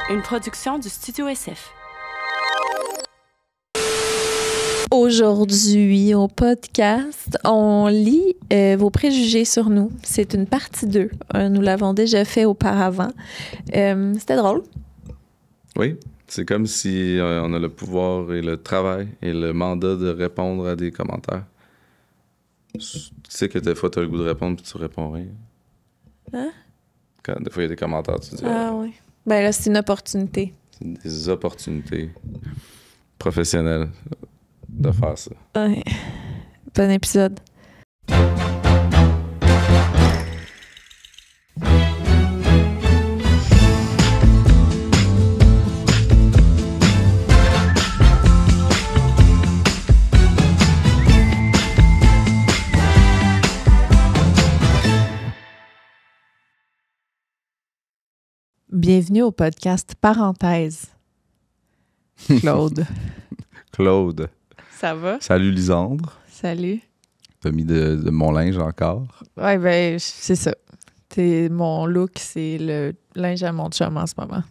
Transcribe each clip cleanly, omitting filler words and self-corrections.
Une production du Studio SF. Aujourd'hui, au podcast, on lit vos préjugés sur nous. C'est une partie 2. Nous l'avons déjà fait auparavant. C'était drôle. Oui, c'est comme si on a le pouvoir et le travail et le mandat de répondre à des commentaires. Tu sais que des fois, tu as le goût de répondre puis tu réponds rien. Hein? Quand des fois, il y a des commentaires, tu dis... Ah oui. Ben là, c'est une opportunité. C'est des opportunités professionnelles de faire ça. Ouais. Bon épisode. Bienvenue au podcast Parenthèse. Claude. Claude. Ça va? Salut Lisandre. Salut. T'as mis de mon linge encore? Ouais, ben, c'est ça. Mon look, c'est le linge à mon chum en ce moment.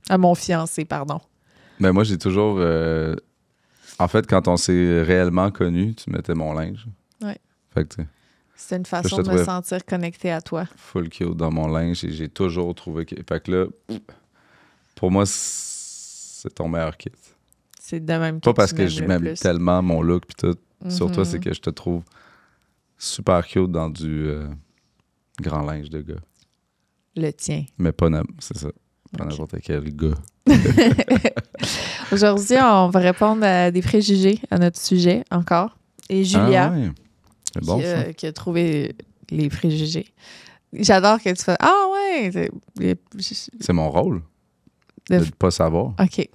À mon fiancé, pardon. Mais moi, j'ai toujours... En fait, quand on s'est réellement connus, tu mettais mon linge. Ouais. Fait que tu sais, C'est une façon de me sentir connectée à toi. full cute dans mon linge et j'ai toujours trouvé que... Fait que là, pour moi, c'est ton meilleur kit. C'est de même que Pas parce tu que m'aimes je le m'aime plus. tellement mon look pis tout. Sur toi, Mhm. c'est que je te trouve super cute dans du grand linge de gars. Le tien. Mais pas c'est ça. Pas Ok. n'importe quel gars. Aujourd'hui, on va répondre à des préjugés à notre sujet encore. Et Julia, Ah ouais. C'est bon, ça. qui a trouvé les préjugés. J'adore que tu fasses « Ah ouais! » C'est mon rôle de ne pas savoir. OK.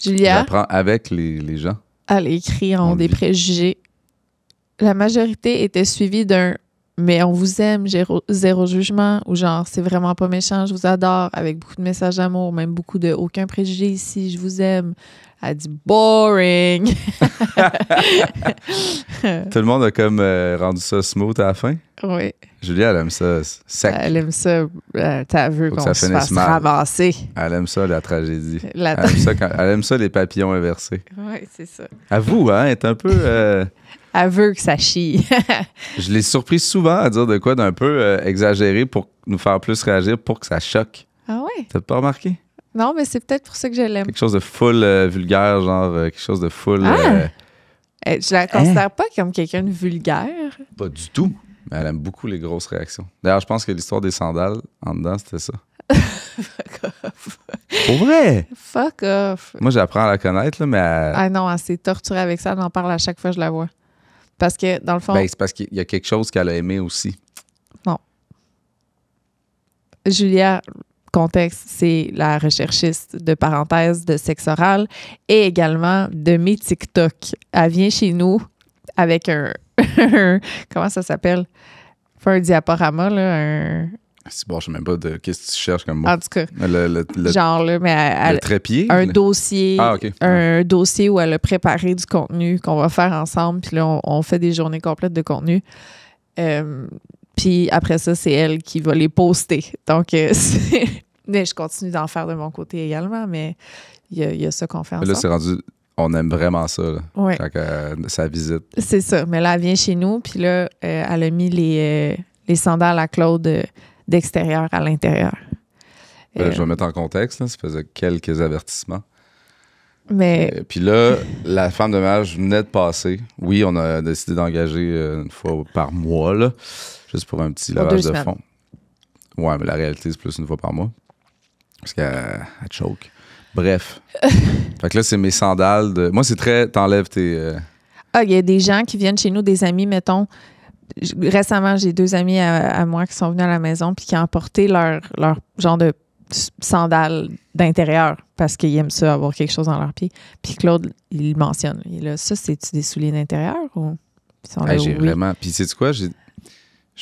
Julia, J'apprends avec les gens. elle écrit en On des lit. préjugés. La majorité était suivie d'un « Mais on vous aime, zéro jugement » ou genre « C'est vraiment pas méchant, je vous adore » avec beaucoup de messages d'amour, même beaucoup de « Aucun préjugé ici, je vous aime ». Elle dit « Boring ». Tout le monde a comme rendu ça smooth à la fin. Oui, Julia, elle aime ça sec. elle aime ça. T'as vu Faut que qu'on ça se finisse fasse mal. ramasser. Elle aime ça, la tragédie. La- Elle aime ça, les papillons inversés. Oui, c'est ça. Avoue, hein, elle est un peu... Elle veut que ça chie. Je l'ai surpris souvent à dire de quoi d'un peu exagéré pour nous faire plus réagir pour que ça choque. Ah ouais? T'as pas remarqué? Non, mais c'est peut-être pour ça que je l'aime. Quelque chose de full vulgaire, genre quelque chose de full... Ah! Je la considère pas comme quelqu'un de vulgaire. Pas du tout. Mais elle aime beaucoup les grosses réactions. D'ailleurs, je pense que l'histoire des sandales, en dedans, c'était ça. Fuck off. Pour vrai? Fuck off. Moi, j'apprends à la connaître, là, mais Ah non, elle s'est torturée avec ça. Elle en parle à chaque fois que je la vois. Parce que, dans le fond, ben, c'est parce qu'il y a quelque chose qu'elle a aimé aussi. Julia, contexte, c'est la recherchiste de parenthèses de sexe oral et également de mes TikTok. Elle vient chez nous avec un... comment ça s'appelle? Pas un diaporama, là, C'est bon, je sais même pas de qu'est-ce que tu cherches comme mot. en tout cas, Le genre, là, mais le trépied? un dossier, Ah, OK. un dossier où elle a préparé du contenu qu'on va faire ensemble. Puis là, on fait des journées complètes de contenu. Puis après ça, c'est elle qui va les poster. Donc, mais je continue d'en faire de mon côté également, mais il y a ça qu'on fait Mais là, c'est ensemble. rendu... On aime vraiment ça, là, Ouais, quand sa visite. c'est ça. Mais là, elle vient chez nous, puis là, elle a mis les sandales à Claude d'extérieur à l'intérieur. Je vais mettre en contexte, là, ça faisait quelques avertissements. Mais Puis là, la femme de ménage venait de passer. Oui, on a décidé d'engager une fois par mois, là, juste pour un petit Pour lavage 2 de semaines. fond. Ouais, mais la réalité, c'est plus une fois par mois. Parce qu'elle choke. Bref. Fait que là, c'est mes sandales de... Moi, c'est très... T'enlèves tes... il y a des gens qui viennent chez nous, des amis, mettons. Récemment, j'ai 2 amis à moi qui sont venus à la maison puis qui ont apporté leur genre de sandales d'intérieur parce qu'ils aiment ça, avoir quelque chose dans leurs pieds. Puis Claude, il le mentionne. Il est là, ça, c'est-tu des souliers d'intérieur ou... Ils sont là, Hey, j'ai oui. vraiment... Puis sais-tu quoi? Je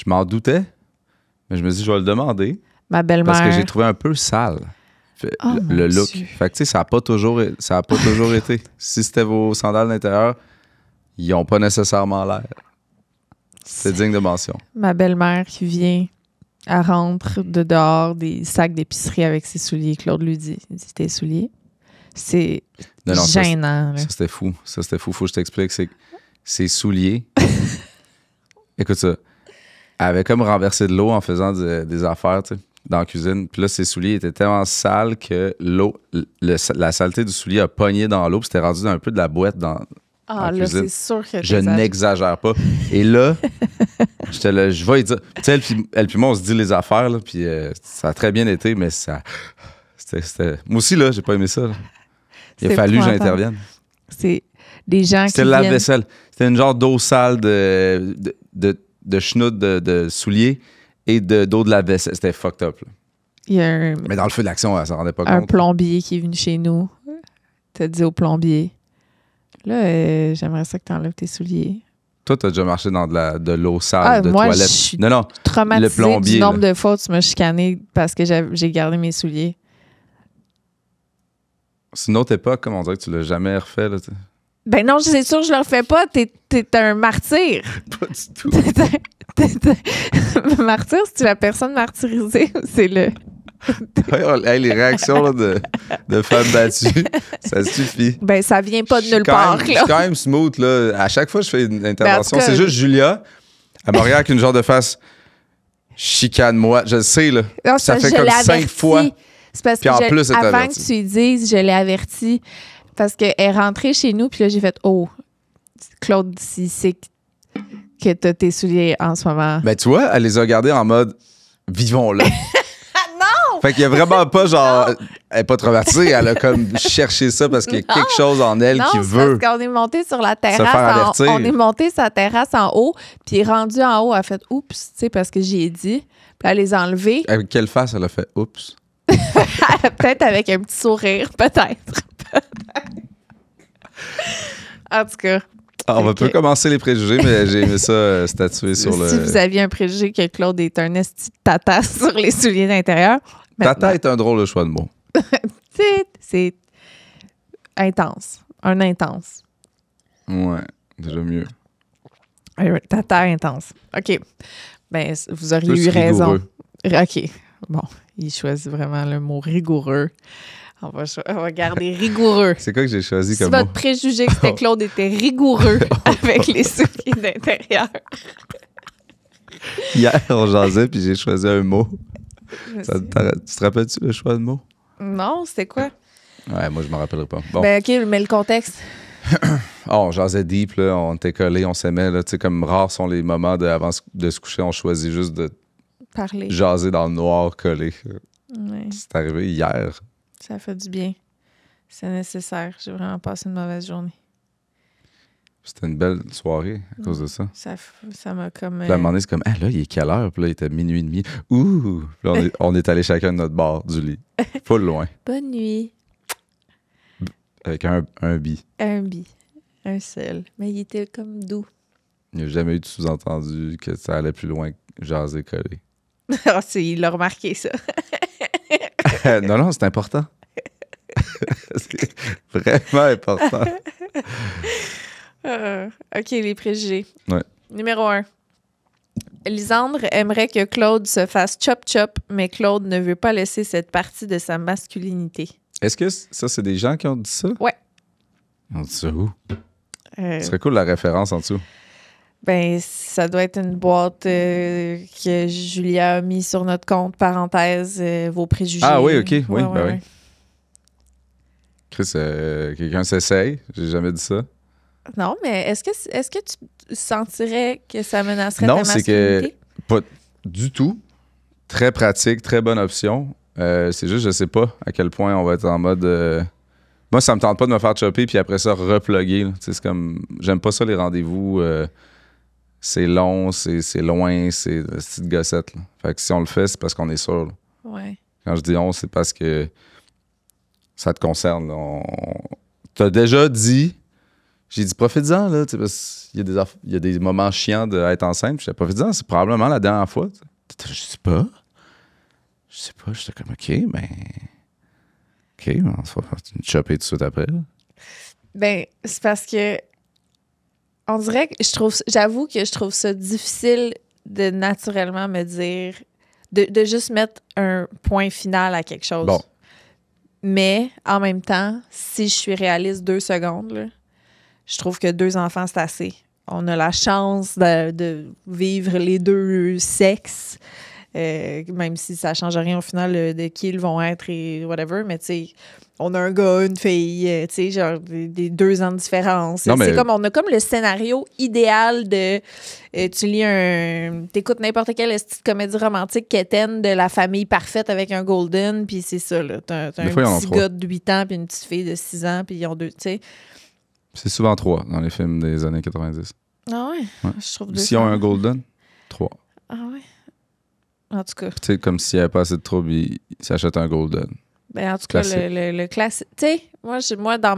m'en doutais, mais je me suis dit, je vais le demander Ma belle-mère. parce que j'ai trouvé un peu sale Oh, le mon look. Dieu. Fait que tu sais, ça a pas toujours été. Si c'était vos sandales d'intérieur, ils ont pas nécessairement l'air. C'est digne de mention. Ma belle-mère qui vient Elle rentre de dehors des sacs d'épicerie avec ses souliers. Claude lui dit, il dit, tes souliers? C'est Non, gênant. là. Ça, c'était fou. Faut que je t'explique. C'est que ses souliers... Écoute ça. Elle avait comme renversé de l'eau en faisant des affaires, tu sais, dans la cuisine. Puis là, ses souliers étaient tellement sales que la saleté du soulier a pogné dans l'eau. Puis c'était rendu un peu de la boîte dans Ah, la là, cuisine. c'est sûr que Je n'exagère pas. Et là, j'étais là, je vais lui dire. Tu sais, elle puis moi, on se dit les affaires, là, puis ça a très bien été, mais ça. C'était... Moi aussi, là, j'ai pas aimé ça. Là. Il a C'est fallu que épouvantable. j'intervienne. C'est des gens qui C'était le viennent... lave-vaisselle. C'était une genre d'eau sale de chenoute de souliers et d'eau de lave-vaisselle. C'était fucked up. Là. Il y a un, Mais dans le feu de l'action, elle s'en rendait pas un compte. plombier qui est venu chez nous. T'as dit au plombier, là, j'aimerais ça que t'enlèves tes souliers. Toi, t'as déjà marché dans de l'eau sale de moi, toilette. je suis Non. traumatisée Le plombier, du nombre là. de fois où tu m'as chicané parce que j'ai gardé mes souliers. C'est une autre époque, comme on dirait que tu l'as jamais refait. Là, Ben non, c'est sûr, je le refais pas. T'es un martyr. pas du tout. Martyr, c'est la personne martyrisée. C'est le... Hey, les réactions là, de femmes battues, ça suffit. Ben, ça vient pas de Je suis nulle quand part. même- Je là. suis quand même smooth. Là. À chaque fois que je fais une intervention, Ben, en tout cas, c'est juste Julia. Elle me regarde avec une genre de face chicane-moi. Je le sais, là. Non, Ça fait je comme l'ai 5 averti. fois. C'est parce Puis que en plus, elle t'a avant averti. que tu lui dises, je l'ai averti. Parce qu'elle est rentrée chez nous, puis là, j'ai fait « Oh, Claude, s'il sait que t'as tes souliers en ce moment. Ben, tu vois, elle les a gardés en mode vivons-le. Non! Fait qu'il y a vraiment pas genre. Elle est pas traumatisée, elle a comme cherché ça parce qu'il y a quelque chose en elle Non, qui c'est veut. parce qu'on est monté sur la faire terrasse. avertir. On est monté sur la terrasse en haut, puis rendu en haut, elle a fait « Oups », tu sais, parce que j'y ai dit. Puis elle les a enlevés. Avec quelle face elle a fait oups? Peut-être avec un petit sourire, peut-être. En tout cas, Ah, on Ok. peut commencer les préjugés, mais j'ai aimé ça statuer sur le. si vous aviez un préjugé que Claude est un esti de tata sur les souliers d'intérieur, Tata est un drôle de choix de mots. c'est intense. Un intense. Ouais, déjà mieux. Un tata intense. OK. Ben, vous auriez Plus eu raison. rigoureux. OK. Bon, il choisit vraiment le mot rigoureux. On va garder rigoureux. C'est quoi que j'ai choisi Si comme votre mot? préjugé que c'était Claude était rigoureux avec les souliers d'intérieur. Hier, on jasait, puis j'ai choisi un mot. Tu te rappelles-tu le choix de mots? Non, c'était quoi? Ouais, moi, je me rappellerai pas. Bon. Ben, OK, mais le contexte. On jasait deep, là, on était collés, on s'aimait. Là, tu sais, comme rares sont les moments avant de se coucher, on choisit juste de Parler. jaser dans le noir, collé. Ouais, C'est arrivé hier. ça fait du bien. C'est nécessaire. J'ai vraiment passé une mauvaise journée. C'était une belle soirée à cause de ça. Ça m'a comme... Puis à un moment donné, c'est comme, ah là, il est quelle heure? Puis là, il était minuit et demi. Ouh! Puis là, on est allé chacun de notre bord du lit. Pas loin. Bonne nuit. Avec un bi. Un bi. Un seul. Mais il était comme doux. Il n'y a jamais eu de sous-entendu que ça allait plus loin que jaser collé. Ah, il l'a remarqué, ça. Non, c'est important. C'est vraiment important. OK, les préjugés. Ouais. Numéro 1. Lisandre aimerait que Claude se fasse chop-chop, mais Claude ne veut pas laisser cette partie de sa masculinité. Est-ce que ça, c'est des gens qui ont dit ça? Ouais. Ils ont dit ça où? Euh, Ce serait cool la référence en dessous. Ben, ça doit être une boîte que Julia a mis sur notre compte, parenthèse, vos préjugés. Ah oui, OK. Oui, Ouais, ben ouais, oui. Chris, quelqu'un s'essaye. J'ai jamais dit ça. Non, mais est-ce que tu sentirais que ça menacerait Non, ta c'est que masculinité? pas du tout. Très pratique, très bonne option. C'est juste, je sais pas à quel point on va être en mode... Moi, ça me tente pas de me faire chopper puis après ça, reploguer. C'est comme... J'aime pas ça, les rendez-vous. C'est long, c'est loin, c'est une petite gossette. Là. Fait que si on le fait, c'est parce qu'on est sûr. Là. Ouais. Quand je dis on, c'est parce que ça te concerne. Là. T'as déjà dit... J'ai dit, profite-en, là, parce qu'il y a des moments chiants d'être enceinte. Puis j'ai dit, profite-en, c'est probablement la dernière fois. Je sais pas. J'étais comme, OK, ben... OK, on va faire une chopper tout de suite après. Là. Ben, c'est parce que on dirait que j'avoue que je trouve ça difficile de naturellement me dire de juste mettre un point final à quelque chose. Bon. Mais, en même temps, si je suis réaliste 2 secondes, là, je trouve que 2 enfants, c'est assez. On a la chance de vivre les 2 sexes, même si ça ne change rien au final de qui ils vont être et whatever. Mais tu sais, on a un gars, une fille, tu sais, genre des 2 ans de différence. Non, mais- C'est comme, on a comme le scénario idéal de... tu lis t'écoutes n'importe quelle petite comédie romantique quétaine de la famille parfaite avec un golden, puis c'est ça, là. T'as Des un fois, ils en ont petit 3. gars de 8 ans puis une petite fille de 6 ans, puis ils ont 2, tu sais. C'est souvent 3 dans les films des années 90. Ah ouais? Ouais. Je trouve S'ils ont un Golden, 3. Ah ouais? En tout cas. Tu sais, comme s'il n'y avait pas assez de troubles, ils s'achètent un Golden. Ben, en tout Classique. cas, le classique. Tu sais, moi dans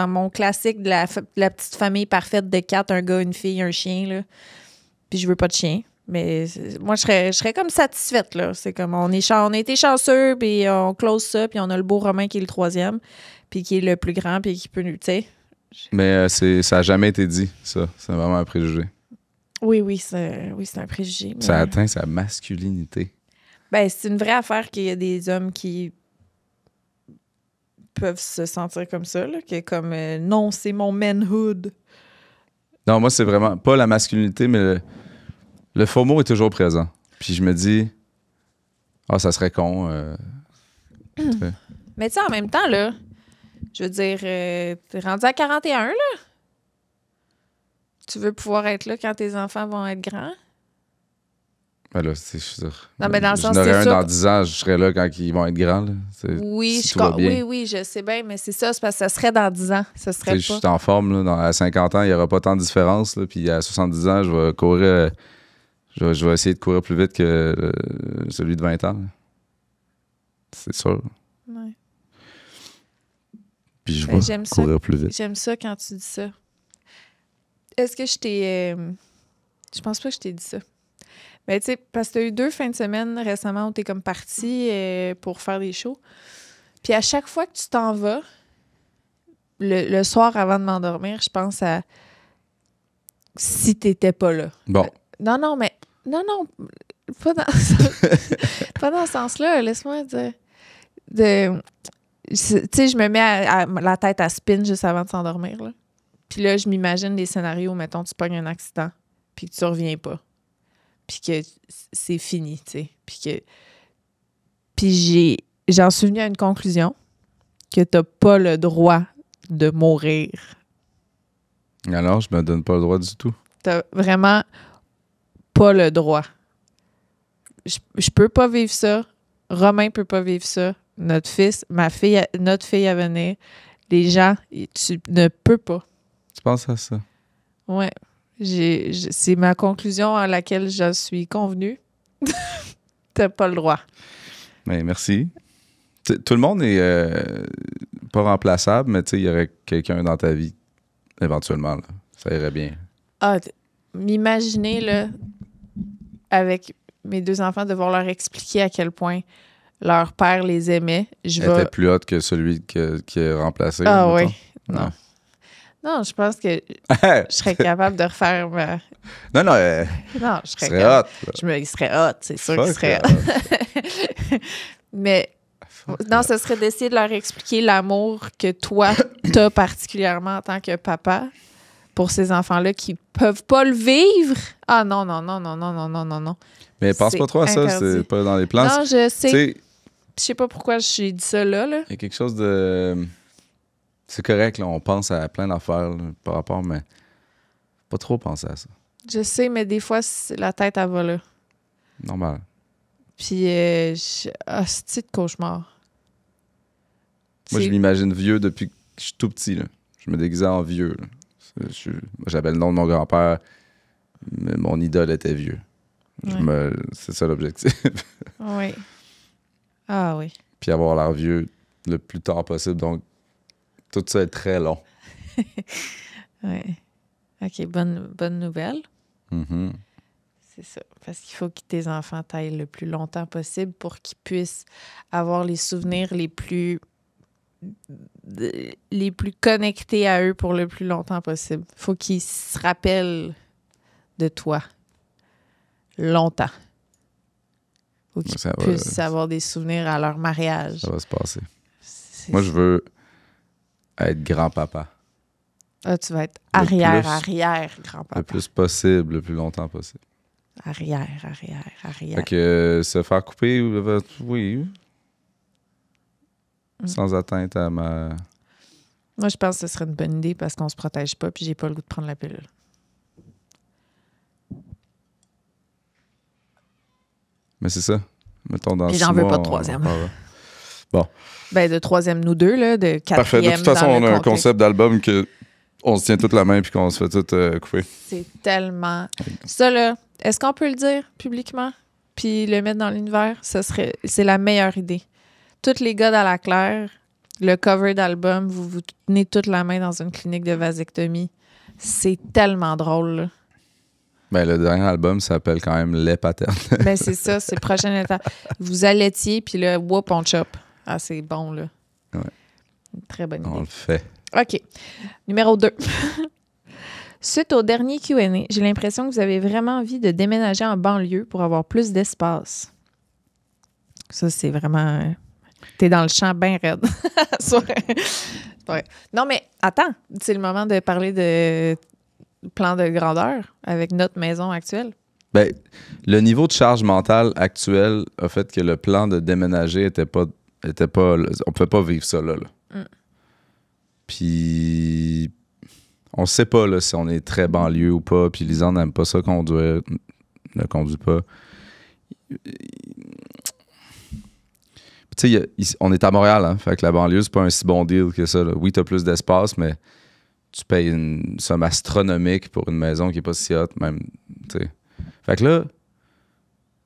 mon classique de la petite famille parfaite de 4, un gars, une fille, un chien, là. Puis je veux pas de chien. Mais moi, je serais comme satisfaite, là. C'est comme, on a été chanceux, puis on close ça, puis on a le beau Romain qui est le 3e, puis qui est le plus grand, puis qui peut, tu sais. Mais ça n'a jamais été dit, ça. C'est vraiment un préjugé. Oui, c'est un préjugé. Ça mais- atteint sa masculinité. Ben, c'est une vraie affaire qu'il y a des hommes qui peuvent se sentir comme ça, là, qui est comme non, c'est mon manhood. Non, moi, c'est vraiment pas la masculinité, mais le faux mot est toujours présent. Puis je me dis, ça serait con. Mais tu sais, en même temps, là, je veux dire, t'es rendu à 41, là. Tu veux pouvoir être là quand tes enfants vont être grands? Ben là, je suis sûr. Non, mais dans le sens, j'en aurais c'est un sûr dans que- 10 ans, je serais là quand ils vont être grands. Là. Oui, si tout va bien. oui, je sais bien, mais c'est ça, c'est parce que ça serait dans 10 ans. Ça Tu serait sais, je pas. suis en forme. Là, à 50 ans, il n'y aura pas tant de différence. Là, puis à 70 ans, je vais courir. Je vais essayer de courir plus vite que celui de 20 ans. Là. C'est sûr. Ouais. Puis je Ben, vais j'aime ça. courir plus vite. J'aime ça quand tu dis ça. Est-ce que je t'ai... je pense pas que je t'ai dit ça. Mais tu sais, parce que tu as eu 2 fins de semaine récemment où tu es comme parti pour faire des shows. Puis à chaque fois que tu t'en vas, le soir avant de m'endormir, je pense à si t'étais pas là. Bon, Non, pas dans, pas dans ce sens-là. Laisse-moi dire. Tu sais, je me mets la tête à spin juste avant de s'endormir, là. Puis là, je m'imagine des scénarios, mettons, tu pognes un accident, puis que tu reviens pas. Puis que c'est fini, tu sais. Puis j'en suis venue à une conclusion que t'as pas le droit de mourir. alors je me donne pas le droit du tout. T'as vraiment pas le droit. Je peux pas vivre ça. Romain peut pas vivre ça. Notre fils, notre fille à venir. Les gens, tu ne peux pas. Tu penses à ça? Ouais. C'est ma conclusion à laquelle je suis convenue. T'as pas le droit. Ben, merci. Tout le monde est pas remplaçable, mais il y aurait quelqu'un dans ta vie, éventuellement. Là. Ça irait bien. Ah, m'imaginer, là, avec mes 2 enfants, devoir leur expliquer à quel point leur père les aimait. Elle était plus haute que celui qui est remplacé. Ah mettons. oui. Non. Non, je pense que je serais capable de refaire ma... Non, Non, je serais serait capable. hot. Là. Il serait hot, c'est sûr qu'il Fuck, serait hot. Mais non, ce serait d'essayer de leur expliquer l'amour que toi, t'as particulièrement en tant que papa pour ces enfants-là qui peuvent pas le vivre. Ah non. Mais pense C'est pas trop à ça, interdit. c'est pas dans les plans. Non, je Tu sais. sais, Je sais pas pourquoi j'ai dit ça là. il y a quelque chose de... C'est correct, là, on pense à plein d'affaires là, par rapport, mais pas trop penser à ça. Je sais, mais des fois, la tête, elle va là. Normal. Puis, c'est de cauchemar. Moi, je C'est- m'imagine vieux depuis que je suis tout petit. Là. Je me déguisais en vieux. Là. Moi, j'avais le nom de mon grand-père, mais mon idole était vieux. Ouais. C'est ça l'objectif. Oui. Ah oui. Puis avoir l'air vieux le plus tard possible. Donc, tout ça est très long. Ouais. OK, bonne nouvelle. Mhm. C'est ça. Parce qu'il faut que tes enfants taillent le plus longtemps possible pour qu'ils puissent avoir les souvenirs les plus connectés à eux pour le plus longtemps possible. Il faut qu'ils se rappellent de toi longtemps. Ou qu'ils Ça va- puissent avoir des souvenirs à leur mariage. Ça va se passer. C'est- Moi, je veux être grand-papa. Ah, tu vas être Le arrière-grand-papa. Le plus possible, le plus longtemps possible. Arrière. Fait que se faire couper, oui. Sans atteinte à ma... Moi, je pense que ce serait une bonne idée parce qu'on se protège pas puis j'ai pas le goût de prendre la pilule. Mais c'est ça. Mettons dans Et 6 j'en veux mois, pas de troisième. Ben, de troisième, nous deux, là, de quatrième. Parfait. De toute façon, dans on le a un contexte. concept d'album que on se tient toute la main puis qu'on se fait tout couper. C'est tellement... Ça, là, est-ce qu'on peut le dire publiquement puis le mettre dans l'univers? C'est la meilleure idée. Tous les gars dans la claire, le cover d'album, vous vous tenez toute la main dans une clinique de vasectomie. C'est tellement drôle, là. Ben, le dernier album s'appelle quand même Les Paternes. Ben, c'est ça, c'est prochaine étape. Vous allaitiez, puis là, whoop, on chop. Ah, c'est bon, là. Ouais. Une très bonne On idée. le fait. OK. Numéro 2. Suite au dernier Q&A, j'ai l'impression que vous avez vraiment envie de déménager en banlieue pour avoir plus d'espace. Ça, c'est vraiment... T'es dans le champ bien raide. C'est pas vrai. Non, mais attends, c'est le moment de parler de plan de grandeur avec notre maison actuelle. Ben, le niveau de charge mentale actuel a fait que le plan de déménager était pas on pouvait pas vivre ça là. Puis on sait pas là, si on est très banlieue ou pas. Puis Lisanne n'aime pas ça conduire, ne conduit pas. Tu sais, on est à Montréal, hein, fait que la banlieue, c'est pas un si bon deal que ça, là. Oui, t'as plus d'espace, mais tu payes une somme astronomique pour une maison qui est pas si haute, même, tu sais. Fait que là,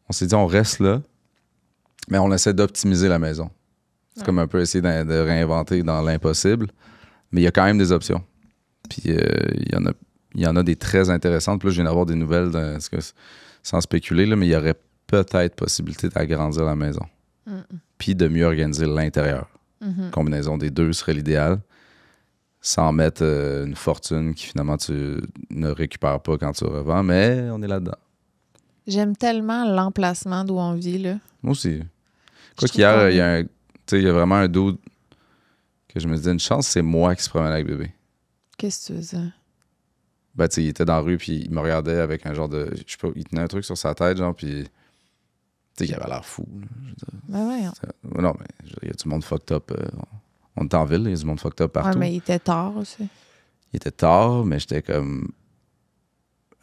on s'est dit, on reste là, mais on essaie d'optimiser la maison. C'est comme un peu essayer de réinventer dans l'impossible, mais il y a quand même des options. Puis il y en a des très intéressantes. Puis là, je viens d'avoir des nouvelles, sans spéculer, là, mais il y aurait peut-être possibilité d'agrandir la maison. Puis de mieux organiser l'intérieur. Combinaison des deux serait l'idéal, sans mettre une fortune qui finalement tu ne récupères pas quand tu revends, mais on est là-dedans. J'aime tellement l'emplacement d'où on vit, là. Moi aussi. Quoi qu'hier, il y a vraiment un doute que je me disais, une chance, c'est moi qui se promène avec bébé. Qu'est-ce que tu veux dire? Ben, tu sais, il était dans la rue, puis il me regardait avec un genre de... Je sais pas, il tenait un truc sur sa tête, genre, puis... Tu sais, il avait l'air fou. Là, Ben voyons. non, mais il y a du monde fucked up. On est en ville, il y a du monde fucked up partout. Ouais, mais il était tard aussi. Il était tard, mais j'étais comme...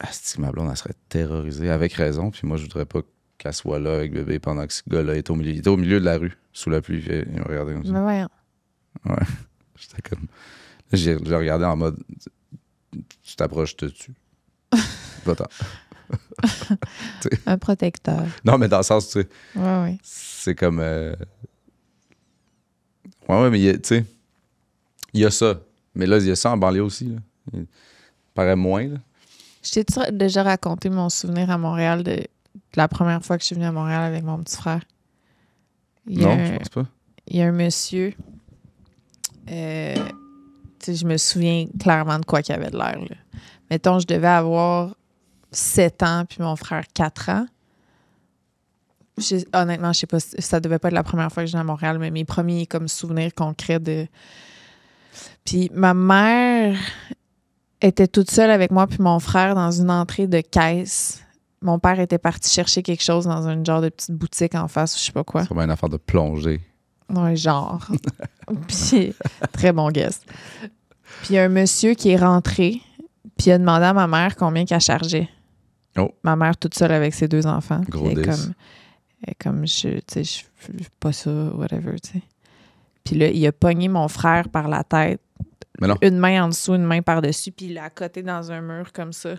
Asti, ma blonde, elle serait terrorisée, avec raison, puis moi, je voudrais pas qu'elle soit là avec bébé pendant que ce gars-là est au milieu. Il était au milieu de la rue, sous la pluie, puis il me regardait comme ça. Ben voyons. Ouais. J'étais comme... Là, j'ai regardé en mode... Tu t'approches, je te tue. Va-t'en. Un protecteur. Non, mais dans le sens, tu sais... Ouais. C'est comme... Ouais, mais tu sais... Il y a ça. Mais là, il y a ça en banlieue aussi, là. Il paraît moins, là. Je t'ai déjà raconté mon souvenir à Montréal de la première fois que je suis venue à Montréal avec mon petit frère. Non, je pense pas. Il y a un monsieur... tu sais, je me souviens clairement de quoi qu'il avait de l'air, là. Mettons, je devais avoir 7 ans, puis mon frère 4 ans. Honnêtement, je sais pas, ça devait pas être la première fois que je venais à Montréal, mais mes premiers comme souvenirs concrets de... Puis ma mère était toute seule avec moi puis mon frère dans une entrée de caisse. Mon père était parti chercher quelque chose dans une genre de petite boutique en face, je sais pas quoi. C'est vraiment une affaire de plongée. Ouais, genre. Puis, très bon guest. Puis il y a un monsieur qui est rentré, puis il a demandé à ma mère combien qu'elle chargeait. Oh. Ma mère toute seule avec ses 2 enfants. Gros Elle est dis. comme je fais pas ça, whatever, tu sais. Puis là, il a pogné mon frère par la tête. Mais non. Une main en dessous, une main par-dessus, puis il l'a accoté dans un mur comme ça.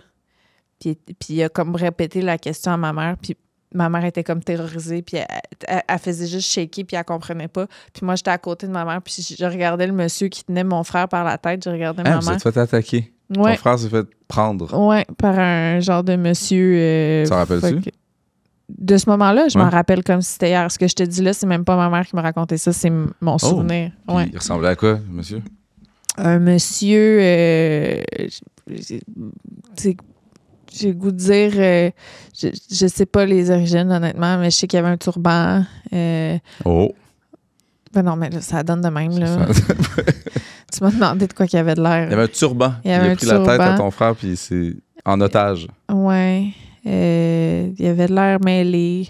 Puis il a comme répété la question à ma mère, puis ma mère était comme terrorisée, puis elle faisait juste shaker, puis elle comprenait pas. Puis moi, j'étais à côté de ma mère, puis je regardais le monsieur qui tenait mon frère par la tête, je regardais ma Vous mère. êtes fait attaquer. Ouais. Ton frère s'est fait prendre. Ouais, par un genre de monsieur... T'en rappelles-tu? De ce moment-là, je m'en Ouais. rappelle comme si c'était hier. Ce que je te dis là, c'est même pas ma mère qui m'a raconté ça, c'est mon souvenir. Puis Ouais. il ressemblait à quoi, monsieur? Un monsieur... tu sais, j'ai le goût de dire, je sais pas les origines, honnêtement, mais je sais qu'il y avait un turban. Oh! Ben non, mais là, ça donne de même, là. Ça- Tu m'as demandé de quoi qu'il y avait de l'air. Il y avait un turban. Il y avait a un pris la tête à turban. ton frère, puis c'est en otage. Ouais. Il y avait de l'air mêlé.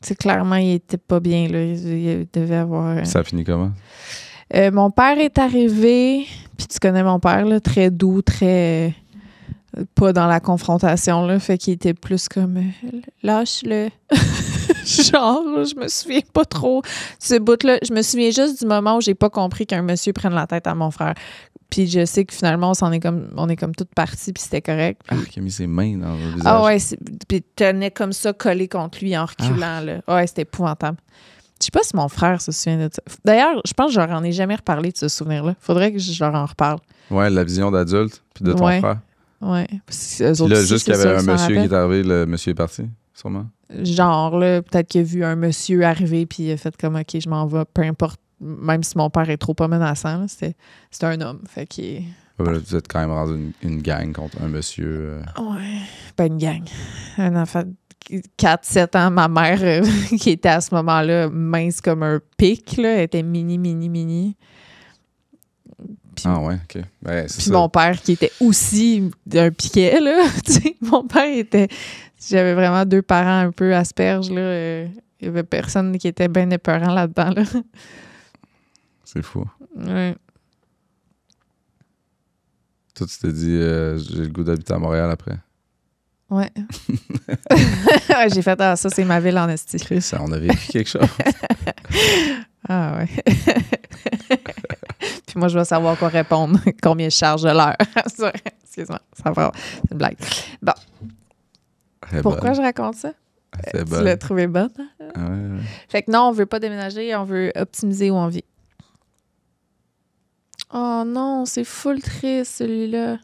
Tu sais, clairement, il était pas bien, là. Il devait avoir... Ça a fini comment? Mon père est arrivé, puis tu connais mon père, là, très doux, très... pas dans la confrontation, là. Fait qu'il était plus comme... lâche-le. Genre, je me souviens pas trop de ce bout-là. Je me souviens juste du moment où j'ai pas compris qu'un monsieur prenne la tête à mon frère. Puis je sais que finalement, on est comme toutes parties, puis c'était correct. Ah, qui a mis ses mains dans le visage. Ah ouais, puis tenait comme ça collé contre lui en reculant. Là. Ouais, c'était épouvantable. Je sais pas si mon frère se souvient de ça. D'ailleurs, je pense que je leur en ai jamais reparlé de ce souvenir-là. Faudrait que je leur en reparle. Ouais, la vision d'adulte, puis de ton Ouais. frère. Ouais. Puis là, juste qu'il y avait un monsieur qui est arrivé, le monsieur est parti, sûrement. Genre, là, peut-être qu'il a vu un monsieur arriver, puis il a fait comme, OK, je m'en vais, peu importe. Même si mon père est trop pas menaçant, là, c'était un homme. Fait qu'il... Ouais, là, vous êtes quand même rendu une gang contre un monsieur. Ouais. Pas une gang. Un enfant de 4-7 ans. Ma mère, qui était à ce moment-là mince comme un pic, là, elle était mini. Puis, Ah ouais, OK. Ben, c'est puis ça. mon père, qui était aussi d'un piquet, là. Tu sais, mon père était... J'avais vraiment deux parents un peu asperges, là. Il y avait personne qui était bien épeurant là-dedans, là. C'est fou. Ouais. Toi, tu t'es dit, j'ai le goût d'habiter à Montréal après. Ouais. Ouais, j'ai fait, ça, c'est ma ville en esti. Chris, on a vécu quelque chose. Ah ouais. Puis moi, je vais savoir quoi répondre. Combien je charge de l'heure. Excuse-moi, ça va. C'est une blague. Bon, pourquoi je raconte ça? C'est Tu l'as trouvé bonne? Hein? Ouais. Fait que non, on veut pas déménager, on veut optimiser où on vit. Oh non, c'est full triste, celui-là.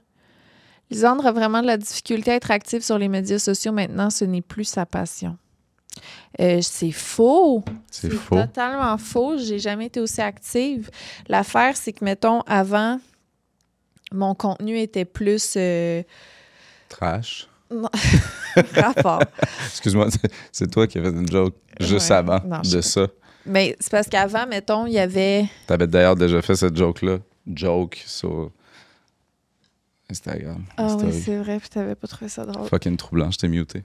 Lisandre a vraiment de la difficulté à être active sur les médias sociaux maintenant. Ce n'est plus sa passion. C'est faux. C'est faux. Totalement faux. J'ai jamais été aussi active. L'affaire, c'est que, mettons, avant, mon contenu était plus Trash. rapport. Excuse-moi, c'est toi qui as fait une joke juste Ouais. avant Non, de ça. Mais c'est parce qu'avant, mettons, il y avait... T'avais d'ailleurs déjà fait cette joke-là. Joke sur Instagram. Ah oui, Story. c'est vrai, puis t'avais pas trouvé ça drôle. Fucking troublant, je t'ai muté.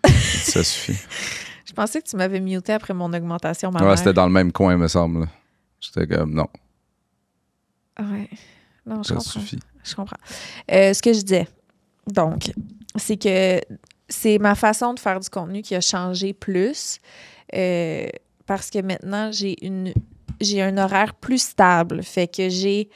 Ça suffit. Je pensais que tu m'avais muté après mon augmentation, ma Ouais, mère. c'était dans le même coin, me semble. Là. J'étais comme, non, Ouais. Non, je ça comprends. suffit. Je comprends. Ce que je disais, donc, c'est que c'est ma façon de faire du contenu qui a changé plus parce que maintenant, j'ai un horaire plus stable. Fait que j'ai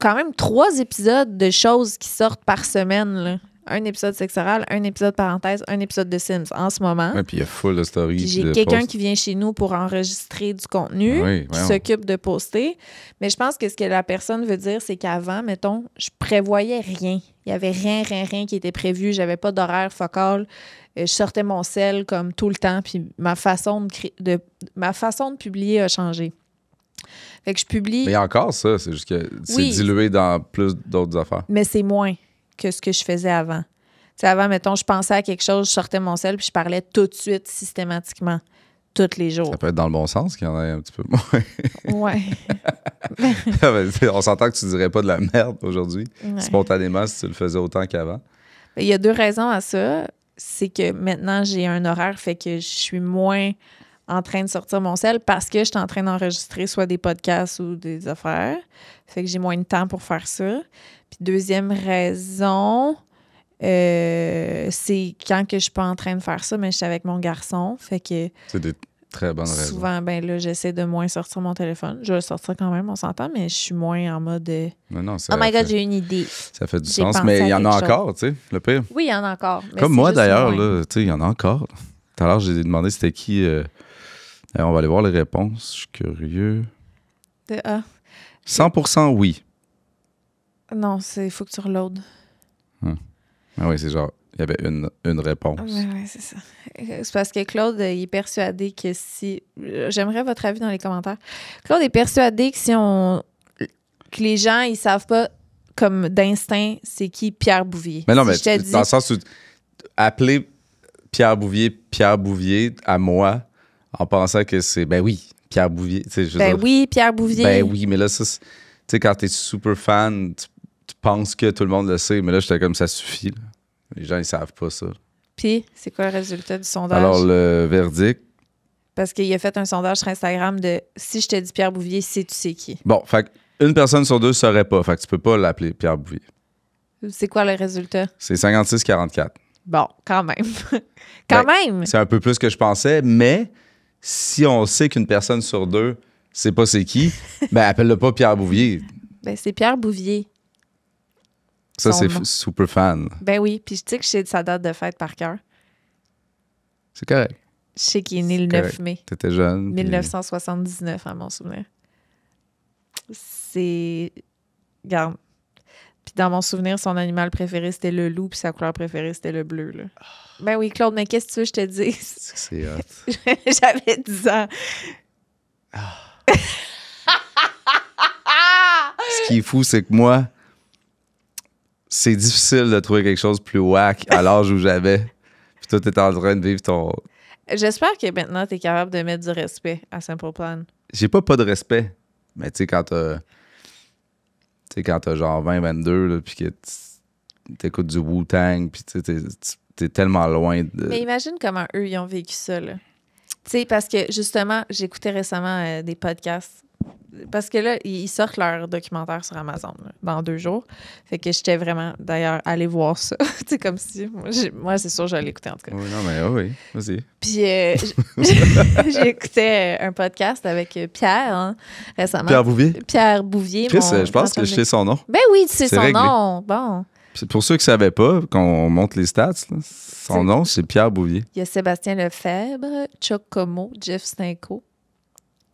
quand même 3 épisodes de choses qui sortent par semaine, là. Un épisode sexe oral, un épisode parenthèse, un épisode de Sims en ce moment. Ouais, puis il y a full de stories. Puis j'ai de quelqu'un posts. qui vient chez nous pour enregistrer du contenu, Oui, qui voyons. s'occupe de poster. Mais je pense que ce que la personne veut dire, c'est qu'avant, mettons, je prévoyais rien. Il y avait rien qui était prévu. J'avais pas d'horaire focal. Je sortais mon sel comme tout le temps. Puis ma façon de publier a changé. Fait que je publie, Mais il y a encore ça, c'est juste que c'est Oui. dilué dans plus d'autres affaires. mais c'est moins que ce que je faisais avant. Tu sais, avant, mettons, je pensais à quelque chose, je sortais mon sel, puis je parlais tout de suite, systématiquement, tous les jours. Ça peut être dans le bon sens qu'il y en ait un petit peu moins. Ouais. On s'entend que tu dirais pas de la merde aujourd'hui, Ouais. spontanément, si tu le faisais autant qu'avant. Il y a 2 raisons à ça. C'est que maintenant, j'ai un horaire, fait que je suis moins en train de sortir mon sel parce que je suis en train d'enregistrer soit des podcasts ou des affaires. Fait que j'ai moins de temps pour faire ça. Puis deuxième raison, c'est quand que je suis pas en train de faire ça, mais je suis avec mon garçon. Fait que C'est des très bonnes raisons. souvent, ben là, j'essaie de moins sortir mon téléphone. Je vais le sortir quand même, on s'entend, mais je suis moins en mode Non, oh my God, j'ai une idée. ça fait du j'ai sens, pensé mais à il y en a quelque chose. encore, tu sais, le pire. Oui, il y en a encore. mais Comme c'est moi juste d'ailleurs, moins. là, tu sais, il y en a encore. Tout à l'heure, j'ai demandé c'était qui. On va aller voir les réponses. Je suis curieux. 100% oui. Non, il faut que tu reloads. Ah oui, c'est genre, il y avait une réponse. Oui, c'est ça. C'est parce que Claude, il est persuadé que si... J'aimerais votre avis dans les commentaires. Claude est persuadé que si on... que les gens, ils savent pas comme d'instinct, c'est qui Pierre Bouvier. Mais non, Si mais je te dis, dans le sens où appeler Pierre Bouvier à moi en pensant que c'est, ben oui, Pierre Bouvier. Tu sais, je veux ben dire, oui, Pierre Bouvier. ben oui, mais là, ça, tu sais, quand t'es super fan, tu penses que tout le monde le sait, mais là, j'étais comme ça suffit. Là. Les gens, ils savent pas ça. Puis, c'est quoi le résultat du sondage? Alors, le verdict. Parce qu'il a fait un sondage sur Instagram de si je te dis Pierre Bouvier, tu sais qui. Bon, fait une personne sur deux ne saurait pas. Fait que tu peux pas l'appeler Pierre Bouvier. C'est quoi le résultat? C'est 56-44. Bon, quand même. Même! C'est un peu plus que je pensais, mais si on sait qu'une personne sur deux sait pas c'est qui, ben appelle-le pas Pierre Bouvier. Ben, c'est Pierre Bouvier. Ça, Son c'est nom. super fan. Ben oui, puis je sais que je sais sa date de fête par cœur. C'est correct. Je sais qu'il est né le C'est 9 correct. mai T'étais jeune. puis- 1979, à mon souvenir. C'est... Regarde. Puis dans mon souvenir, son animal préféré, c'était le loup, puis sa couleur préférée, c'était le bleu. Là. Ben oui, Claude, mais qu'est-ce que tu veux que je te dise? C'est hot. J'avais 10 ans. Ce qui est fou, c'est que moi, c'est difficile de trouver quelque chose de plus whack à l'âge où j'avais. Puis toi, t'étais en train de vivre ton... J'espère que maintenant, tu es capable de mettre du respect à Simple Plan. J'ai pas de respect. Mais tu sais, quand t'as genre 20-22, là, puis que t'écoutes du Wu-Tang, puis tu sais, t'es tellement loin de... Mais imagine comment eux, ils ont vécu ça, là. Tu sais, parce que, justement, j'écoutais récemment des podcasts. Parce que là, ils sortent leur documentaire sur Amazon là, dans 2 jours. Fait que j'étais vraiment, d'ailleurs, allée voir ça. Tu sais, comme si... Moi, c'est sûr, j'allais l'écouter, en tout cas. Oui, non, mais oui, vas-y. Puis, j'écoutais un podcast avec Pierre, hein, récemment. Pierre Bouvier? Pierre Bouvier. Chris, mon je pense grand que je ami. sais son nom. Ben oui, tu sais C'est son réglé. nom. Bon. Puis pour ceux qui ne savaient pas, qu'on monte les stats, là, son C'est- nom, c'est Pierre Bouvier. Il y a Sébastien Lefebvre, Chuck Como, Jeff Stinko,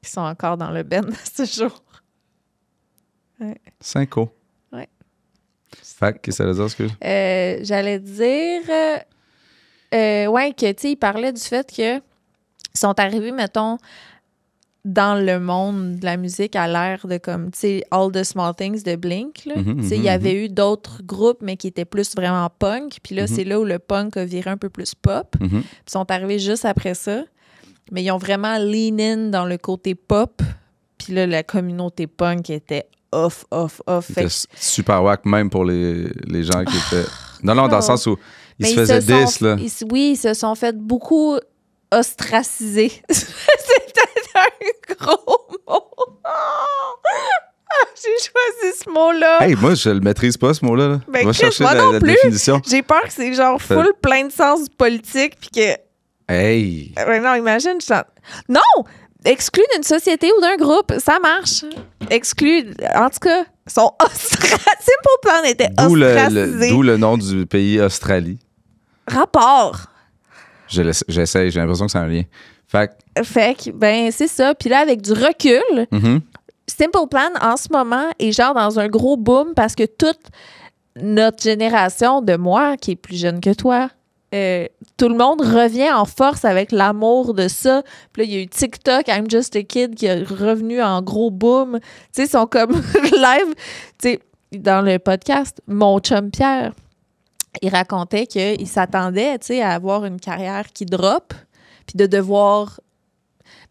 qui sont encore dans le band à ce jour. Cinco. Ouais. Fait que, qu'est-ce que ça veut dire, excuse? J'allais dire... ouais, que, tu sais, il parlait du fait que ils sont arrivés, mettons, dans le monde de la musique à l'ère de, comme, tu sais, All the Small Things de Blink, là. Mhm, Tu sais, il mhm, y avait eu d'autres groupes, mais qui étaient plus vraiment punk. Puis là, c'est là où le punk a viré un peu plus pop. Mhm. Puis ils sont arrivés juste après ça. Mais ils ont vraiment lean in dans le côté pop. Puis là, la communauté punk était off. C'était super whack, même pour les gens qui étaient... Non, dans le sens où ils Mais se faisaient sont- 10, là. Oui, ils se sont fait beaucoup ostraciser. C'est peut-être un gros mot. J'ai choisi ce mot-là. Hey, moi, je le maîtrise pas, ce mot-là. Là. Ben, Va Chris, chercher moi non la plus. définition. J'ai peur que c'est genre full plein de sens politique puis que... Hey! Non, imagine, non! Exclu d'une société ou d'un groupe, ça marche. Exclu, en tout cas, sont ostracisés. Simple Plan était D'où ostracisé. le nom du pays Australie. Rapport. J'essaie, j'ai l'impression que c'est un lien. Fait Fait que, ben, c'est ça. Puis là, avec du recul, que, Simple Plan, en ce moment, est genre dans un gros boom parce que toute notre génération de moi, qui est plus jeune que toi, tout le monde revient en force avec l'amour de ça. Puis là, il y a eu TikTok, I'm Just a Kid, qui est revenu en gros boom. Tu sais, ils sont comme live. Tu sais, dans le podcast, mon chum Pierre, il racontait qu'il s'attendait, tu sais, à avoir une carrière qui drop, puis de devoir...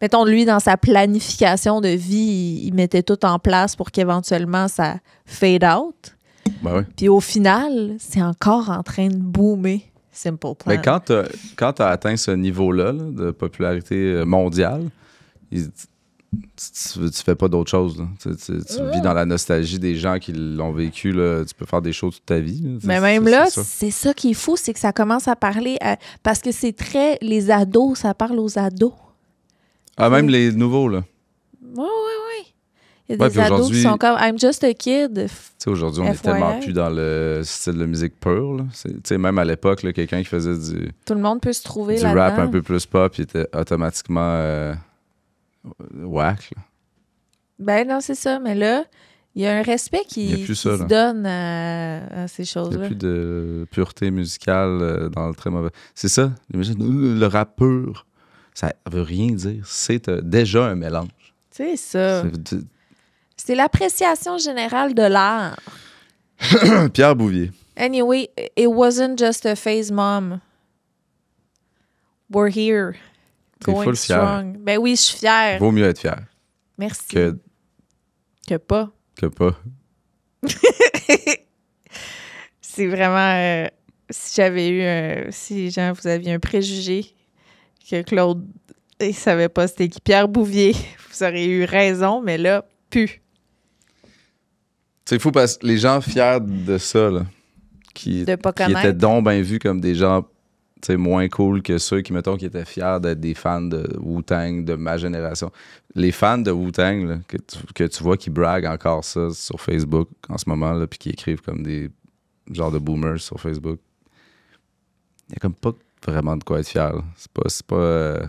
Mettons, lui, dans sa planification de vie, il mettait tout en place pour qu'éventuellement, ça fade out. ben oui. Puis au final, c'est encore en train de boomer, Simple Plan. Mais quand tu as atteint ce niveau-là là, de popularité mondiale, tu fais pas d'autre chose. Là. Tu vis dans la nostalgie des gens qui l'ont vécu. Là. Tu peux faire des choses toute ta vie. Là. Mais même là, ça. c'est ça qui est fou, c'est que ça commence à parler... parce que c'est très... Les ados, ça parle aux ados. Ah, même les nouveaux, là. Oui. Il y a Ouais, des puis ados qui aujourd'hui- sont comme « I'm just a kid ». Tu sais, aujourd'hui, on est FYI. tellement plus dans le style de musique pure. Là. Tu sais, même à l'époque, là, quelqu'un qui faisait du Tout le monde peut se trouver rap là-dedans. un peu plus pop, il était automatiquement whack. Là. Ben non, c'est ça. Mais là, il y a un respect Il y a qui plus ça, se là. donne à ces Il n'y choses-là. a plus de pureté musicale dans le très mauvais. C'est ça. Imagine, le rap pur, ça veut rien dire. C'est déjà un mélange. C'est ça. C'est- C'est l'appréciation générale de l'art. Pierre Bouvier. Anyway, it wasn't just a phase, Mom. We're here. T'es Going full fier. strong. Ben oui, je suis fière. Vaut mieux être fier Merci. que pas. pas. C'est vraiment... si j'avais eu... si, genre, vous aviez un préjugé que Claude, il savait pas c'était qui Pierre Bouvier, vous auriez eu raison, mais là, plus. C'est fou parce que les gens fiers de ça, là, qui De pas étaient connaître. donc bien vus comme des gens moins cool que ceux qui, mettons, qui étaient fiers d'être des fans de Wu-Tang de ma génération. Les fans de Wu-Tang, là, que tu vois qui braguent encore ça sur Facebook en ce moment, là, puis qui écrivent comme des genres de boomers sur Facebook. Il y a comme pas vraiment de quoi être fier. Là. C'est pas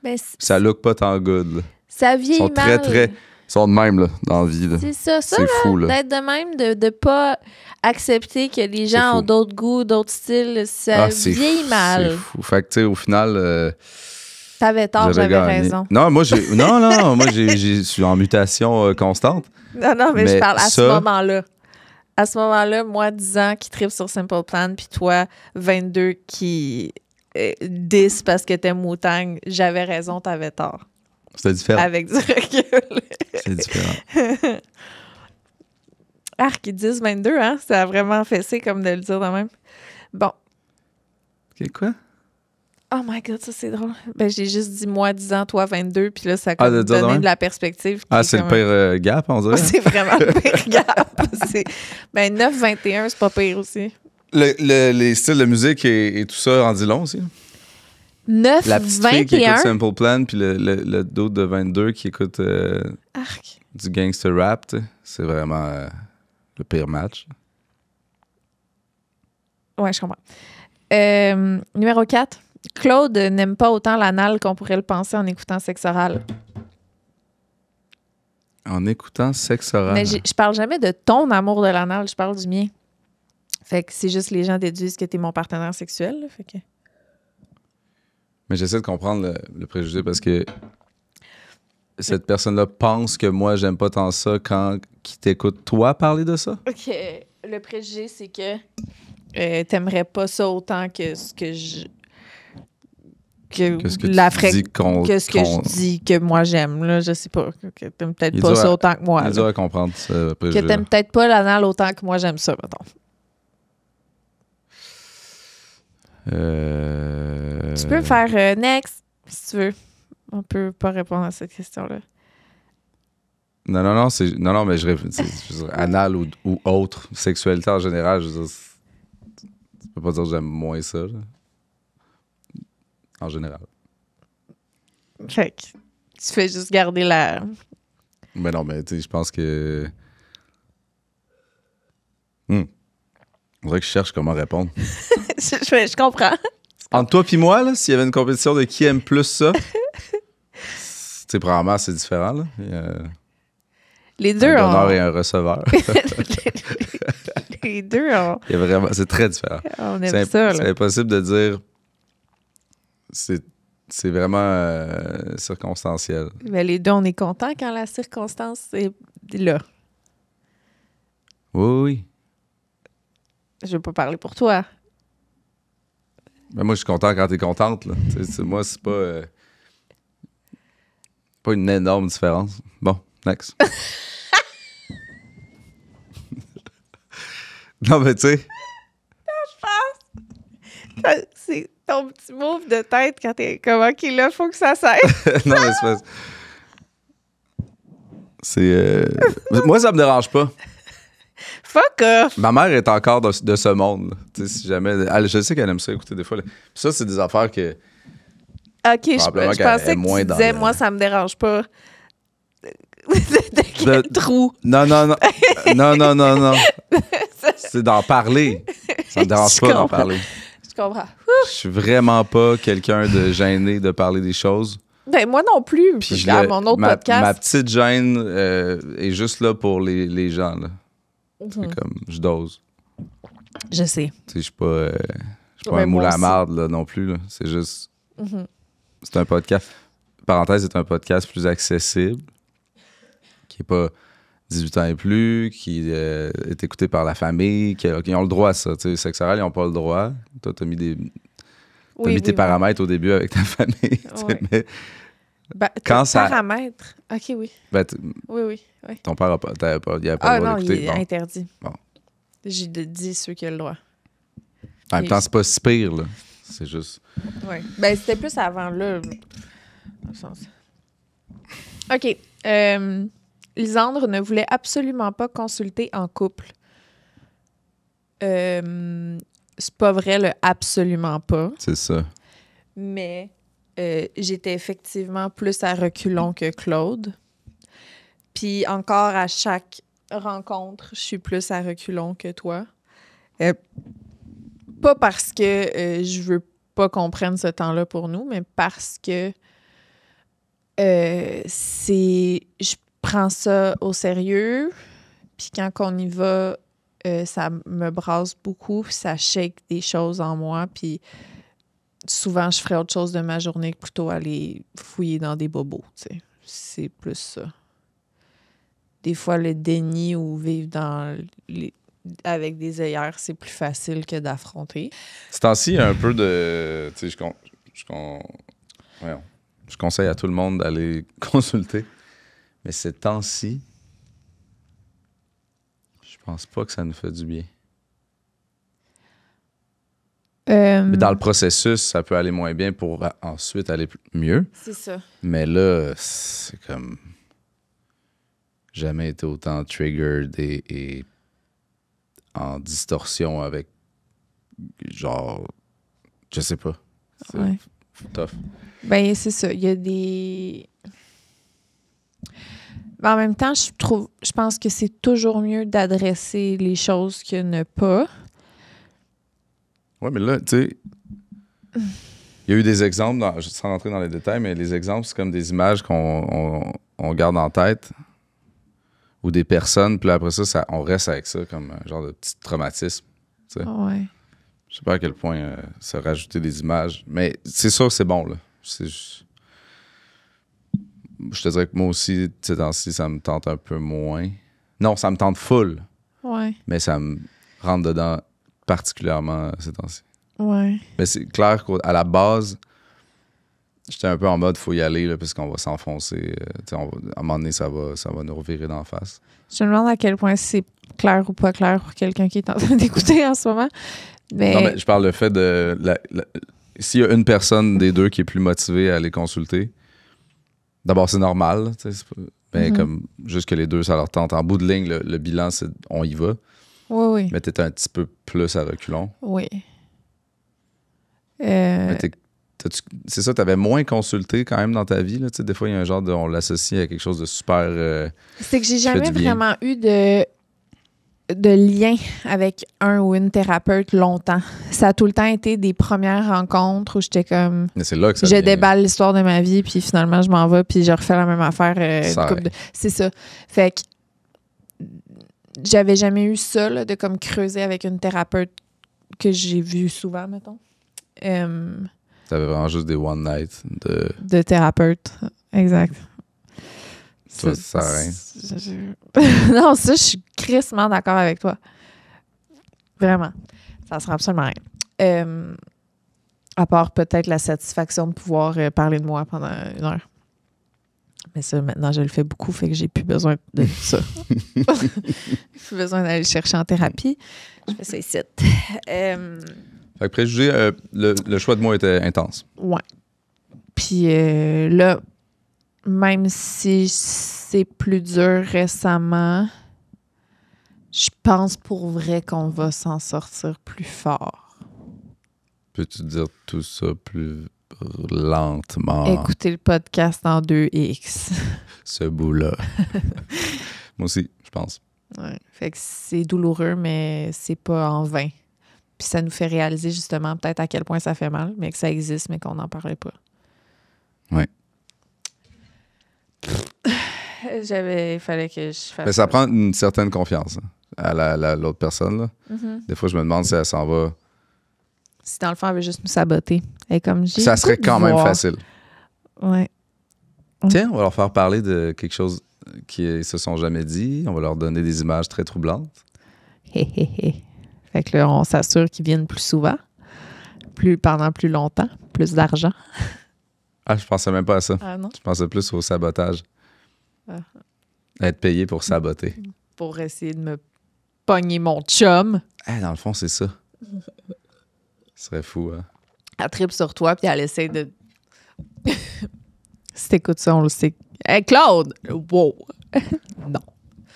Ben, ça look pas tant good. Là. ça Ils vieillit sont mal. ils sont de même là, dans la vie. Là. C'est ça. Ça, C'est là, fou, là. d'être de même, de pas accepter que les gens fou. ont d'autres goûts, d'autres styles, ça c'est vieillit fou, mal. C'est fou. Fait que, tu sais, au final... T'avais tort, j'avais gagné. raison. Non, moi, je suis en mutation constante. Non, mais je Mais parle à ce ça- moment-là. À ce moment-là, moi, 10 ans qui tripe sur Simple Plan, puis toi, 22 qui 10 parce que t'aimes Wu-Tang, j'avais raison, t'avais tort. C'était différent. Avec du recul. C'est différent. Arc, 10, 22, hein? Ça a vraiment fessé comme de le dire de même. Bon. OK, quoi? Oh my God, ça c'est drôle. Ben, j'ai juste dit moi 10 ans, toi 22, puis là, ça a Ah, comme de dire de donné même? de la perspective. Ah, qui est c'est le comme pire gap, on dirait. C'est vraiment le pire gap. Ben, 9-21, c'est pas pire aussi. Les styles de musique et tout ça en dit long aussi. La petite fille qui écoute 9-21. Simple Plan, puis le d'autre de 22 qui écoute Arc. du gangster rap, tu sais. C'est vraiment le pire match. Ouais, je comprends. Numéro 4. Claude n'aime pas autant l'anal qu'on pourrait le penser en écoutant Sexe oral. En écoutant Sexe oral. Mais je parle jamais de ton amour de l'anal, je parle du mien. Fait que c'est juste les gens déduisent que t'es mon partenaire sexuel. Là, fait que... Mais j'essaie de comprendre le préjugé parce que cette personne-là pense que moi, j'aime pas tant ça quand qui t'écoute toi parler de ça. OK. Le préjugé, c'est que t'aimerais pas ça autant que ce que je... Qu'est-ce que tu la dis qu'on... que ce que je dis que moi j'aime. Là, je sais pas. Que t'aimes peut-être Il est pas dur ça à- autant que moi. C'est là. dur à comprendre, ce Que préjugé. t'aimes peut-être pas l'anal autant que moi j'aime ça, mettons. Tu peux me faire next, si tu veux. On peut pas répondre à cette question-là. Non, mais je veux dire, anal ou autre, sexualité en général, je veux dire, tu peux pas dire que j'aime moins ça, là. En général. Fait que tu fais juste garder la... Mais non, mais tu sais, je pense que... On dirait que je cherche comment répondre. je comprends. Entre toi et moi, là, s'il y avait une compétition de qui aime plus ça, tu sais, probablement, c'est différent, là. Il y a Les deux un donneur ont... et un receveur. Les deux ont... Il y a vraiment... C'est très différent. On aime ça, C'est là. impossible de dire... C'est vraiment circonstanciel. Mais les deux, on est contents quand la circonstance est là. Oui. Je veux pas parler pour toi. Ben moi, je suis content quand t'es contente. Là. Moi, c'est pas une énorme différence. Bon, next. Non, mais tu sais... C'est ton petit move de tête quand t'es comme OK, là, faut que ça cesse. non, mais c'est pas... Moi, ça me dérange pas. Fuck off! Ma mère est encore de ce monde. Là. Tu sais, si jamais... je sais qu'elle aime ça écouter des fois. Là. Puis ça, c'est des affaires que... OK, je Probablement pensais qu'elle est que moins tu dans disais, le- moi, ça me dérange pas. de quel trou? Non. Non. C'est d'en parler. Ça me dérange Je pas d'en comprends. parler. Je comprends. Je suis vraiment pas quelqu'un de gêné de parler des choses. Ben, moi non plus. Puis À mon autre podcast. ma petite gêne est juste là pour les gens. Là. Mhm. Comme, je dose. Je sais. Tu sais, je suis pas Ouais, un moule moi à aussi. marde là, non plus. Là. C'est juste... Mhm. C'est un podcast... Parenthèse, c'est un podcast plus accessible. Qui est pas 18 ans et plus, qui est écouté par la famille, qui ont le droit à ça. Tu sais, sexe oral, ils n'ont pas le droit. Toi, t'as mis tes paramètres au début avec ta famille. Ouais. Mais quand paramètres? OK, oui. Oui. Ton père il avait pas le droit non, d'écouter. il est interdit. Bon. J'ai dit ceux qui ont le droit. En même temps, c'est pas si pire, là. C'est juste... Oui. C'était plus avant, là. Dans le sens. OK. Lisandre ne voulait absolument pas consulter en couple. C'est pas vrai, le absolument pas. C'est ça. Mais j'étais effectivement plus à reculons que Claude. Puis encore à chaque rencontre, je suis plus à reculons que toi. Pas parce que je veux pas qu'on prenne ce temps-là pour nous, mais parce que je prends ça au sérieux. Puis quand on y va, ça me brasse beaucoup, puis ça shake des choses en moi. Puis souvent, je ferais autre chose de ma journée que plutôt aller fouiller dans des bobos. T'sais. C'est plus ça. Des fois, le déni ou vivre avec des œillères, c'est plus facile que d'affronter. Ce temps-ci, il y a un peu de... Tu sais, je conseille à tout le monde d'aller consulter. Mais ces temps-ci, je pense pas que ça nous fait du bien. Mais dans le processus, ça peut aller moins bien pour ensuite aller mieux. C'est ça. Mais là, c'est comme... Jamais été autant triggered et en distorsion avec, genre, je sais pas. C'est tough. C'est ça. Il y a des... En même temps, je pense que c'est toujours mieux d'adresser les choses que ne pas. Ouais, mais là, tu sais, il y a eu des exemples, sans rentrer dans les détails, mais les exemples, c'est comme des images qu'on garde en tête ou des personnes, puis après ça, on reste avec ça comme un genre de petit traumatisme. Tu sais. Ouais. Je sais pas à quel point se rajouter des images, mais c'est sûr que c'est bon, là. Je te dirais que moi aussi, ces temps-ci, ça me tente un peu moins. Non, ça me tente full. Ouais. Mais ça me rentre dedans particulièrement ces temps-ci. Ouais. Mais c'est clair qu'à la base, j'étais un peu en mode faut y aller là, parce qu'on va s'enfoncer. À un moment donné, ça va nous revirer d'en face. Je me demande à quel point c'est clair ou pas clair pour quelqu'un qui est en train d'écouter en ce moment. Mais... Non, mais je parle le fait de... S'il y a une personne des deux qui est plus motivée à aller consulter, d'abord, c'est normal. Mais comme juste que les deux, ça leur tente. En bout de ligne, le bilan, c'est on y va. Oui. Mais t'es un petit peu plus à reculons. Oui. Mais c'est ça, t'avais moins consulté quand même dans ta vie. Là, des fois, il y a un genre on l'associe à quelque chose de super... c'est que j'ai jamais vraiment eu de lien avec un ou une thérapeute longtemps. Ça a tout le temps été des premières rencontres où j'étais comme... Mais c'est là que ça je déballe l'histoire de ma vie, puis finalement, je m'en vais, puis je refais la même affaire. C'est ça. Fait que j'avais jamais eu ça, là, de comme creuser avec une thérapeute que j'ai vue souvent, mettons. T'avais vraiment juste des one night de thérapeute. Exact. Ça sert à rien. Non, ça, je suis crissement d'accord avec toi. Vraiment. Ça sert absolument rien. À part peut-être la satisfaction de pouvoir parler de moi pendant 1 heure. Mais ça, maintenant, je le fais beaucoup, fait que j'ai plus besoin de ça. J'ai plus besoin d'aller le chercher en thérapie. Je fais ça ici. Fait que préjugé, le choix de mots était intense. Ouais. Puis là, même si c'est plus dur récemment, je pense pour vrai qu'on va s'en sortir plus fort. Peux-tu dire tout ça plus lentement? Écoutez le podcast en 2X. Ce bout-là. Moi aussi, je pense. Ouais. Fait que c'est douloureux, mais c'est pas en vain. Puis ça nous fait réaliser justement peut-être à quel point ça fait mal, mais que ça existe, mais qu'on n'en parlait pas. Oui. Il fallait que je fasse. Mais ça prend une certaine confiance à l'autre personne. Là. Mm-hmm. Des fois, je me demande si elle s'en va. Si dans le fond, elle veut juste nous saboter. Et comme ça serait quand même facile. Ouais. Tiens, on va leur faire parler de quelque chose qui se sont jamais dit. On va leur donner des images très troublantes. Hé, hé, hé. Fait que là, on s'assure qu'ils viennent plus souvent, pendant plus longtemps, plus d'argent. Ah, je pensais même pas à ça. Ah non? Je pensais plus au sabotage. Ah. Être payé pour saboter. Pour essayer de me pogner mon chum. Dans le fond, c'est ça. Ce serait fou, hein? Elle tripe sur toi, puis elle essaie de... Si t'écoutes ça, on le sait. Hey, Claude! Wow! Non.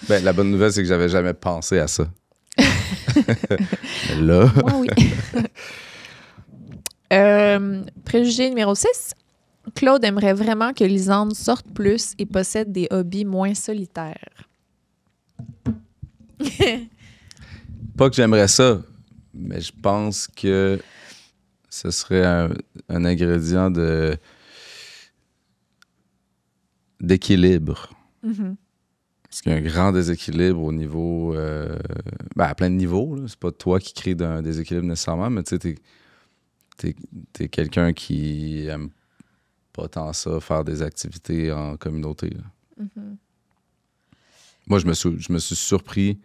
Ben, la bonne nouvelle, c'est que j'avais jamais pensé à ça. Mais là... Moi, oui. Préjugé numéro 6. Claude aimerait vraiment que Lisande sorte plus et possède des hobbies moins solitaires. Pas que j'aimerais ça, mais je pense que ce serait un ingrédient d'équilibre. Mm-hmm. Parce qu'il y a un grand déséquilibre au niveau... à plein de niveaux. Là. C'est pas toi qui crée un déséquilibre nécessairement, mais tu sais, t'es quelqu'un qui aime pas tant ça, faire des activités en communauté. Là. Mm-hmm. Moi, je me suis surpris.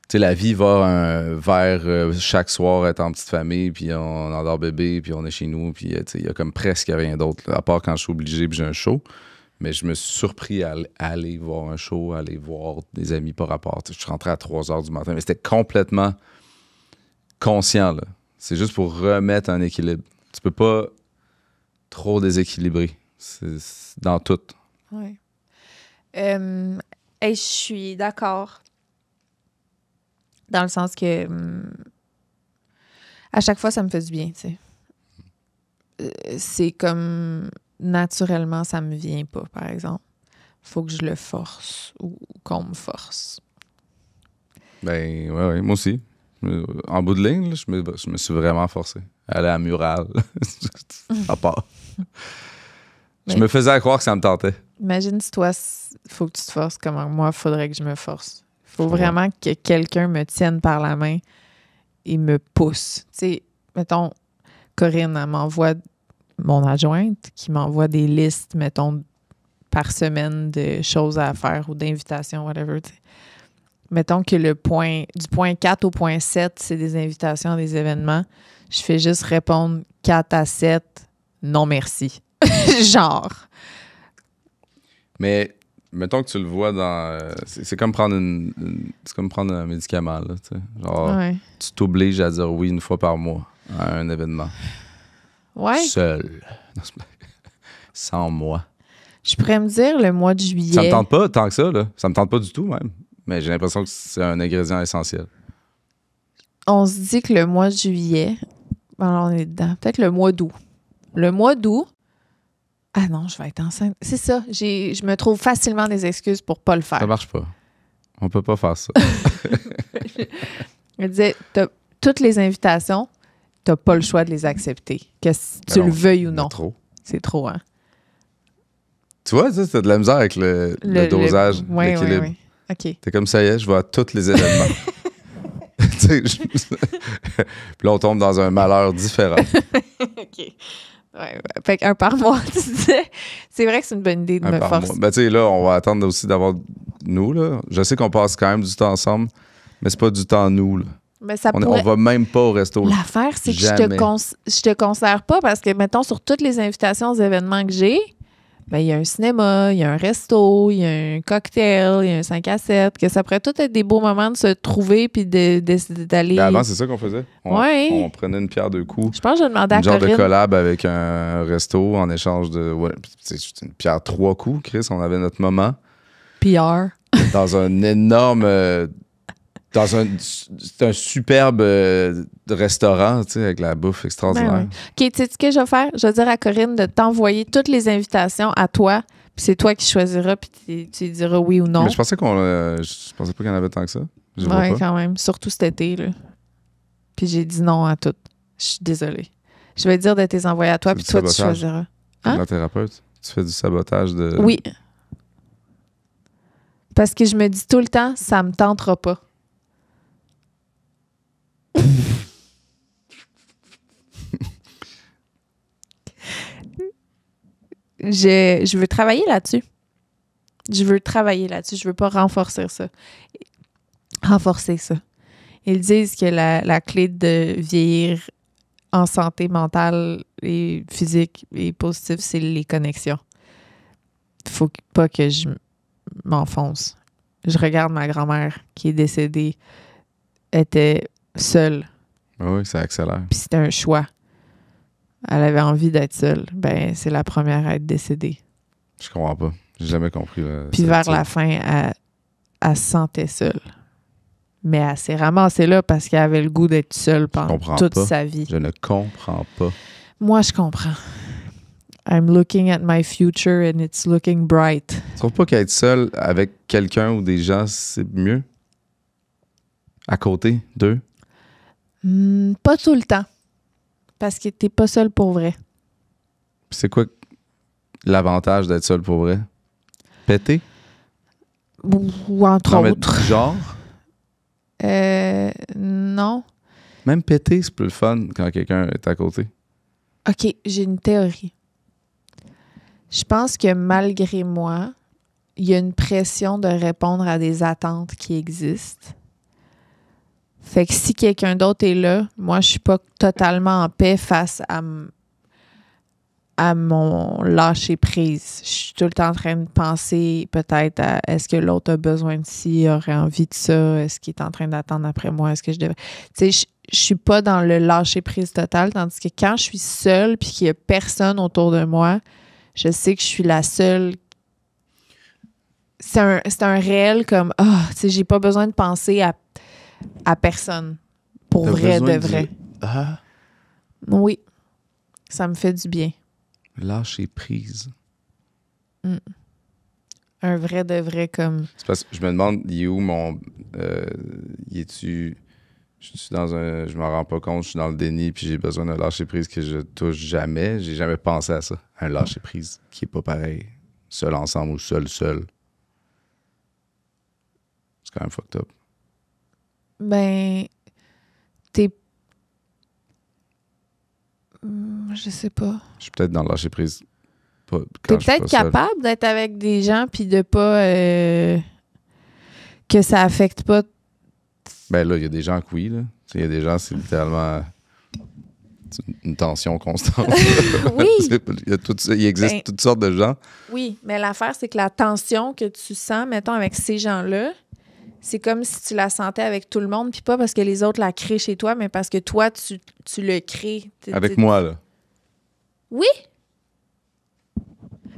Tu sais, la vie va vers chaque soir être en petite famille, puis on endort bébé, puis on est chez nous, puis il y a comme presque rien d'autre, là, à part quand je suis obligé, puis j'ai un show. Mais je me suis surpris à aller voir un show, à aller voir des amis par rapport. Je suis rentré à 3 h du matin, mais c'était complètement conscient, là. C'est juste pour remettre un équilibre. Tu peux pas trop déséquilibrer. C'est dans tout. Oui. Je suis d'accord. Dans le sens que à chaque fois, ça me fait du bien, tu sais. C'est comme naturellement, ça me vient pas, par exemple. Faut que je le force ou qu'on me force. Ben, ouais, moi aussi. En bout de ligne, là, je me suis vraiment forcé. Aller à la murale. À part. Je me faisais croire que ça me tentait. Imagine si toi, faut que tu te forces, comment moi, faudrait que je me force. Faut vraiment que quelqu'un me tienne par la main et me pousse. Tu sais, mettons, Corinne, elle m'envoie, mon adjointe, qui m'envoie des listes, mettons, par semaine de choses à faire ou d'invitations, whatever, tu sais. Mettons que du point 4 au point 7, c'est des invitations à des événements. Je fais juste répondre 4 à 7, non merci. Genre. Mais mettons que tu le vois dans... c'est comme prendre c'est comme prendre un médicament, là, tu sais. Genre, Ouais. tu t'obliges à dire oui une fois par mois à un événement. Ouais. Seul. Sans moi. Je pourrais me dire le mois de juillet. Ça me tente pas tant que ça, là. Ça me tente pas du tout, même. Mais j'ai l'impression que c'est un ingrédient essentiel. On se dit que le mois de juillet, alors on est dedans, peut-être le mois d'août. Le mois d'août, ah non, je vais être enceinte. C'est ça, je me trouve facilement des excuses pour pas le faire. Ça marche pas. On peut pas faire ça. Je me disais, toutes les invitations, t'as pas le choix de les accepter. Que tu le veuilles ou non. C'est trop, hein? Tu vois, tu as de la misère avec le dosage, l'équilibre. Oui. OK. T'es comme ça y est, je vais à tous les événements. Puis là, on tombe dans un malheur différent. OK. Ouais. Fait qu'un par mois, tu disais. C'est vrai que c'est une bonne idée de me forcer. Ben, tu sais, là, on va attendre aussi d'avoir nous, là. Je sais qu'on passe quand même du temps ensemble, mais c'est pas du temps nous, là. Mais ça On va même pas au resto. L'affaire, c'est que je te considère pas parce que, mettons, sur toutes les invitations aux événements que j'ai, ben, il y a un cinéma, il y a un resto, il y a un cocktail, il y a un 5 à 7, que ça pourrait tout être des beaux moments de se trouver puis d'aller... Ben avant, c'est ça qu'on faisait. On prenait une pierre deux coups. Je pense que je demandais à Corinne. Genre de collab collab avec un resto en échange de... Ouais, c'est une pierre 3 coups, Chris. On avait notre moment. PR. Dans un énorme... C'est un superbe restaurant, tu sais, avec la bouffe extraordinaire. Ben oui. OK, tu sais ce que je vais faire? Je vais dire à Corinne de t'envoyer toutes les invitations à toi, puis c'est toi qui choisiras, puis tu diras oui ou non. Mais je pensais je pensais pas qu'il y en avait tant que ça. Oui, quand même. Surtout cet été, là. Puis j'ai dit non à toutes. Je suis désolée. Je vais dire de te les envoyer à toi, puis toi, tu choisiras. Hein? La thérapeute, tu fais du sabotage de... Oui. Parce que je me dis tout le temps, ça me tentera pas. Je veux travailler là-dessus. Je veux travailler là-dessus. Je veux pas renforcer ça. Ils disent que la clé de vieillir en santé mentale et physique et positive, c'est les connexions. Faut pas que je m'enfonce. Je regarde ma grand-mère qui est décédée, était seule. Oui, ça accélère. Puis c'était un choix. Elle avait envie d'être seule. Ben, c'est la première à être décédée. Je comprends pas. J'ai jamais compris. Puis vers la fin, elle se sentait seule. Mais elle s'est ramassée là parce qu'elle avait le goût d'être seule pendant toute sa vie. Je ne comprends pas. Moi, je comprends. I'm looking at my future and it's looking bright. Tu trouves pas qu'être seul avec quelqu'un ou des gens, c'est mieux? À côté d'eux? Pas tout le temps. Parce que t'es pas seul pour vrai. Puis c'est quoi l'avantage d'être seul pour vrai? Péter? Ou entre Non, mais autres. genre? Non. Même péter, c'est plus le fun quand quelqu'un est à côté. OK, j'ai une théorie. Je pense que malgré moi, il y a une pression de répondre à des attentes qui existent. Fait que si quelqu'un d'autre est là, moi, je suis pas totalement en paix face à mon lâcher-prise. Je suis tout le temps en train de penser peut-être à est-ce que l'autre a besoin de ci, aurait envie de ça, est-ce qu'il est en train d'attendre après moi, est-ce que je devrais... Tu sais, je suis pas dans le lâcher-prise total, tandis que quand je suis seule puis qu'il y a personne autour de moi, je sais que je suis la seule. C'est un réel comme tu sais, j'ai pas besoin de penser à personne. Pour T'as vrai, de besoin vrai. Ah, Oui. Ça me fait du bien. lâcher prise. Un vrai de vrai comme. C'est parce que je me demande, il est où mon. Y est-tu. Je suis dans un. Je m'en rends pas compte, je suis dans le déni, puis j'ai besoin d'un lâcher prise que je touche jamais. J'ai jamais pensé à ça. Un lâcher prise qui est pas pareil. Seul ensemble ou seul. C'est quand même fucked up. Ben. T'es. Je sais pas. Je suis peut-être dans le lâcher prise. Pas, T'es quand je suis peut-être pas seul. capable d'être avec des gens puis de pas. Que ça affecte pas. Ben là, il y a des gens que oui, là. Il y a des gens, c'est littéralement une tension constante. Oui. Il existe toutes sortes de gens. Oui, mais l'affaire, c'est que la tension que tu sens, mettons, avec ces gens-là, c'est comme si tu la sentais avec tout le monde, puis pas parce que les autres la créent chez toi, mais parce que toi, tu le crées. Avec moi, là. Oui!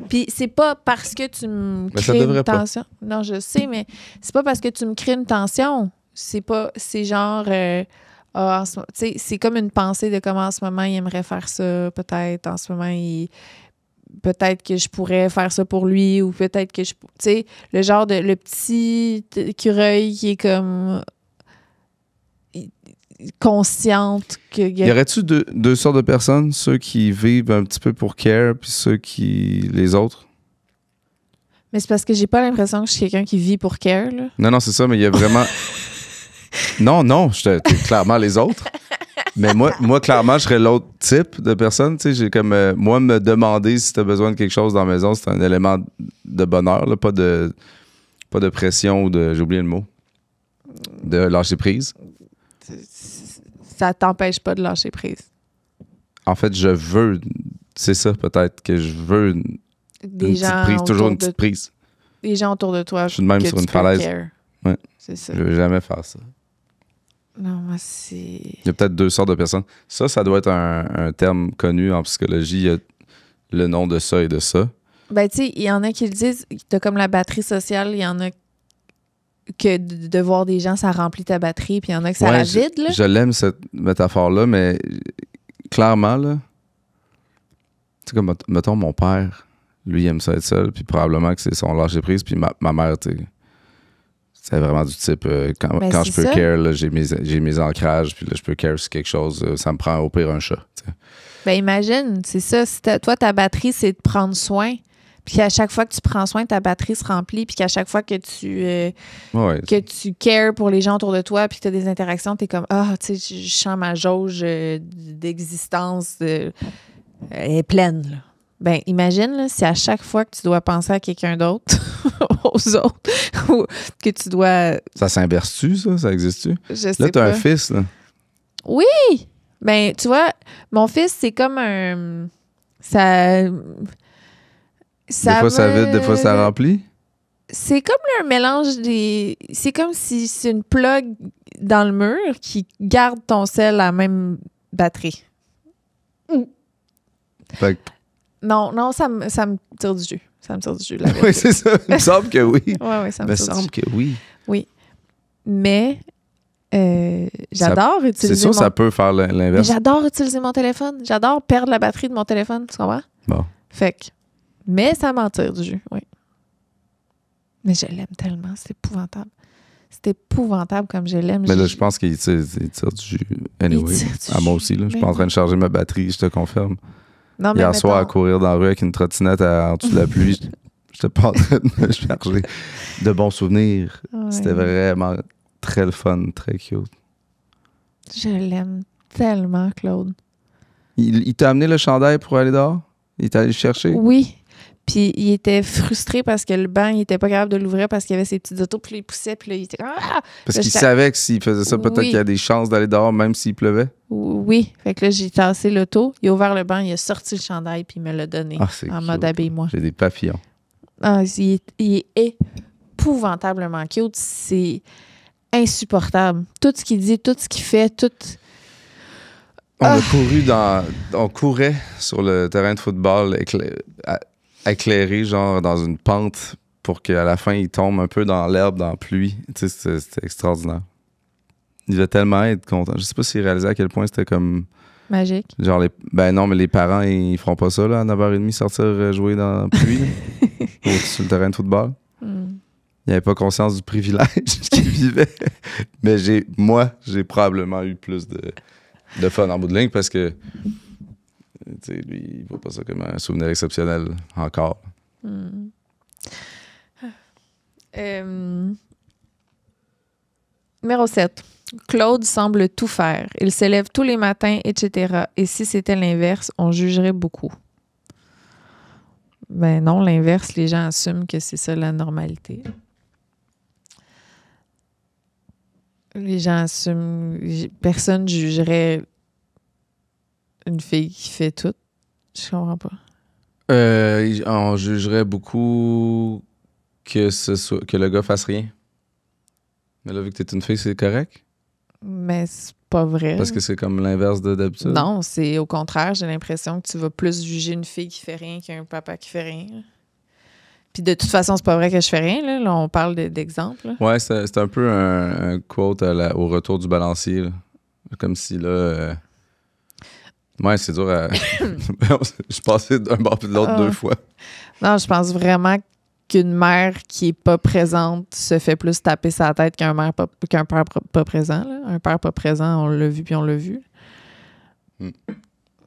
Puis c'est pas parce que tu me Mais ça crées une devrait pas. tension. Non, je sais, mais c'est pas parce que tu me crées une tension. C'est pas... C'est genre... tu sais, c'est comme une pensée de comment en ce moment il aimerait faire ça, peut-être. En ce moment, peut-être que je pourrais faire ça pour lui, ou peut-être que je... Tu sais, le genre de... Le petit écureuil qui est comme... consciente que... Y aurait-tu deux sortes de personnes? Ceux qui vivent un petit peu pour care, puis ceux qui... les autres? Mais c'est parce que j'ai pas l'impression que je suis quelqu'un qui vit pour care, là. Non, c'est ça, mais il y a vraiment... Non, t'es clairement les autres. Mais moi, clairement, je serais l'autre type de personne. Tu sais, j'ai comme... moi, me demander si t'as besoin de quelque chose dans la maison, c'est un élément de bonheur, là, pas de pression ou de... J'ai oublié le mot. De lâcher prise. Ça t'empêche pas de lâcher prise. En fait, je veux... C'est ça, peut-être, que je veux une petite prise. Toujours une petite prise. Les gens autour de toi. Je suis de même que sur tu une peux falaise. care. Ouais. C'est ça. Je veux jamais faire ça. Non, moi, c'est... Il y a peut-être deux sortes de personnes. Ça doit être un terme connu en psychologie. Il y a le nom de ça et de ça. Ben, tu sais, il y en a qui le disent, t'as comme la batterie sociale, il y en a que de voir des gens, ça remplit ta batterie, puis il y en a que ça la vide, là. Je l'aime, cette métaphore-là, mais clairement, là, tu sais, comme, mettons, mon père, lui, il aime ça être seul, puis probablement que c'est son lâcher-prise, puis ma mère, tu sais, c'est vraiment du type, quand je peux care, là, j'ai mes ancrages, puis là, je peux care sur quelque chose, ça me prend au pire un chat, tu sais. Ben, imagine, c'est ça, si toi, ta batterie, c'est de prendre soin, puis qu'à chaque fois que tu prends soin, ta batterie se remplit, puis qu'à chaque fois que tu cares pour les gens autour de toi, puis que tu as des interactions, tu es comme, tu sais, je sens ma jauge d'existence, elle est pleine, là. Ben, imagine là, si à chaque fois que tu dois penser à quelqu'un d'autre, aux autres, ou que tu dois... Ça s'inverse-tu, ça? Ça existe-tu? Je sais Là, t'as pas. un fils, là. Oui! Ben, tu vois, mon fils, c'est comme un... Ça... Des fois, ça vide, des fois, ça me- remplit. C'est comme un mélange des... C'est comme si c'est une plug dans le mur qui garde ton sel à la même batterie. Fait que, Non, ça me tire du jus. Ça me tire du jus, la oui, vérité. c'est ça. Il me semble que oui. Ouais, ça Il me me tire du semble jus. que oui. Mais j'adore utiliser C'est sûr, mon... ça peut faire Mais l'inverse. j'adore utiliser mon téléphone. J'adore perdre la batterie de mon téléphone, tu comprends? Bon. Fait que... Mais ça m'en tire du jus, oui. Mais je l'aime tellement, c'est épouvantable. C'est épouvantable comme je l'aime. Mais là, je pense qu'il tire du jus. Anyway. Il tire du À moi jus. aussi, là. Je suis Mais pas en train oui. de charger ma batterie, je te confirme. Non, mais Hier soir, à mettons- courir dans la rue avec une trottinette en dessous de la pluie, j'étais pas en train de me charger. De bons souvenirs. Ouais. C'était vraiment très le fun, très cute. Je l'aime tellement, Claude. Il t'a amené le chandail pour aller dehors? Il t'a allé le chercher? Oui. Puis il était frustré parce que le banc, il était pas capable de l'ouvrir parce qu'il y avait ses petites autos, puis là, il poussait, puis là, il était comme... Ah! Parce Là, qu'il j'étais- savait que s'il faisait ça, peut-être Oui. qu'il y a des chances d'aller dehors même s'il pleuvait. Oui. Fait que là, j'ai tassé l'auto, il a ouvert le banc, il a sorti le chandail, puis il me l'a donné Ah, c'est en cute. mode habille-moi. J'ai des papillons. Ah, il est épouvantablement cute. C'est insupportable. Tout ce qu'il dit, tout ce qu'il fait, tout... On courait sur le terrain de football éclairé, genre dans une pente pour qu'à la fin, il tombe un peu dans l'herbe, dans la pluie. Tu sais, c'était extraordinaire. Il devait tellement être content. Je sais pas s'il réalisait à quel point c'était comme... Magique. Genre, ben non, mais les parents, ils feront pas ça, là, à 9h30, sortir jouer dans la pluie, là, sur le terrain de football. Mm. Il n'avait pas conscience du privilège qu'il vivait. Mais moi, j'ai probablement eu plus de fun en bout de ligne parce que, tu sais, lui, il voit pas ça comme un souvenir exceptionnel encore. Mm. Numéro 7. Claude semble tout faire. Il se lève tous les matins, etc. Et si c'était l'inverse, on jugerait beaucoup. Ben non, l'inverse, les gens assument que c'est ça la normalité. Les gens assument... Personne jugerait une fille qui fait tout. Je comprends pas. On jugerait beaucoup que le gars fasse rien. Mais là, vu que t'es une fille, c'est correct? Mais c'est pas vrai. Parce que c'est comme l'inverse de d'habitude? Non, c'est au contraire. J'ai l'impression que tu vas plus juger une fille qui fait rien qu'un papa qui fait rien. Là. Puis de toute façon, c'est pas vrai que je fais rien. Là, on parle d'exemple. Là. Ouais, c'est un peu un quote au retour du balancier. Là. Comme si là... Ouais, c'est dur à... Je suis passé d'un bord puis de l'autre 2 fois. Non, je pense vraiment qu'une mère qui est pas présente se fait plus taper sa tête qu'un père pas présent. Là. Un père pas présent, on l'a vu puis on l'a vu. Mm.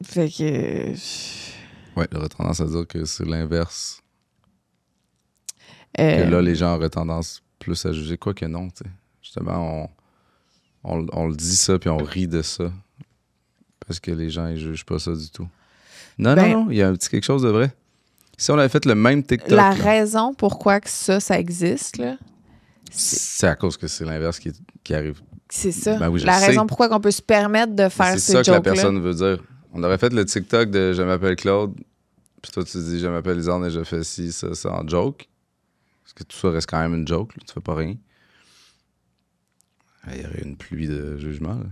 Fait que... Ouais, j'aurais tendance à dire que c'est l'inverse. Que Euh, là, les gens auraient tendance plus à juger. Quoi que non, tu sais. Justement, on le dit ça puis on rit de ça. Parce que les gens, ils jugent pas ça du tout. Non, Ben- non, il y a un petit quelque chose de vrai. Si on avait fait le même TikTok, la là, raison pourquoi que ça existe, là, c'est à cause que c'est l'inverse qui arrive. c'est ça. Ben oui, je la sais. raison pourquoi on peut se permettre de faire C'est ce ça que la joke-là. personne veut dire. On aurait fait le TikTok de « Je m'appelle Claude », puis toi, tu dis « Je m'appelle Lisanne et je fais ci, ça en joke ». Parce que tout ça reste quand même une joke, là, tu fais pas rien. Il y aurait une pluie de jugement, là.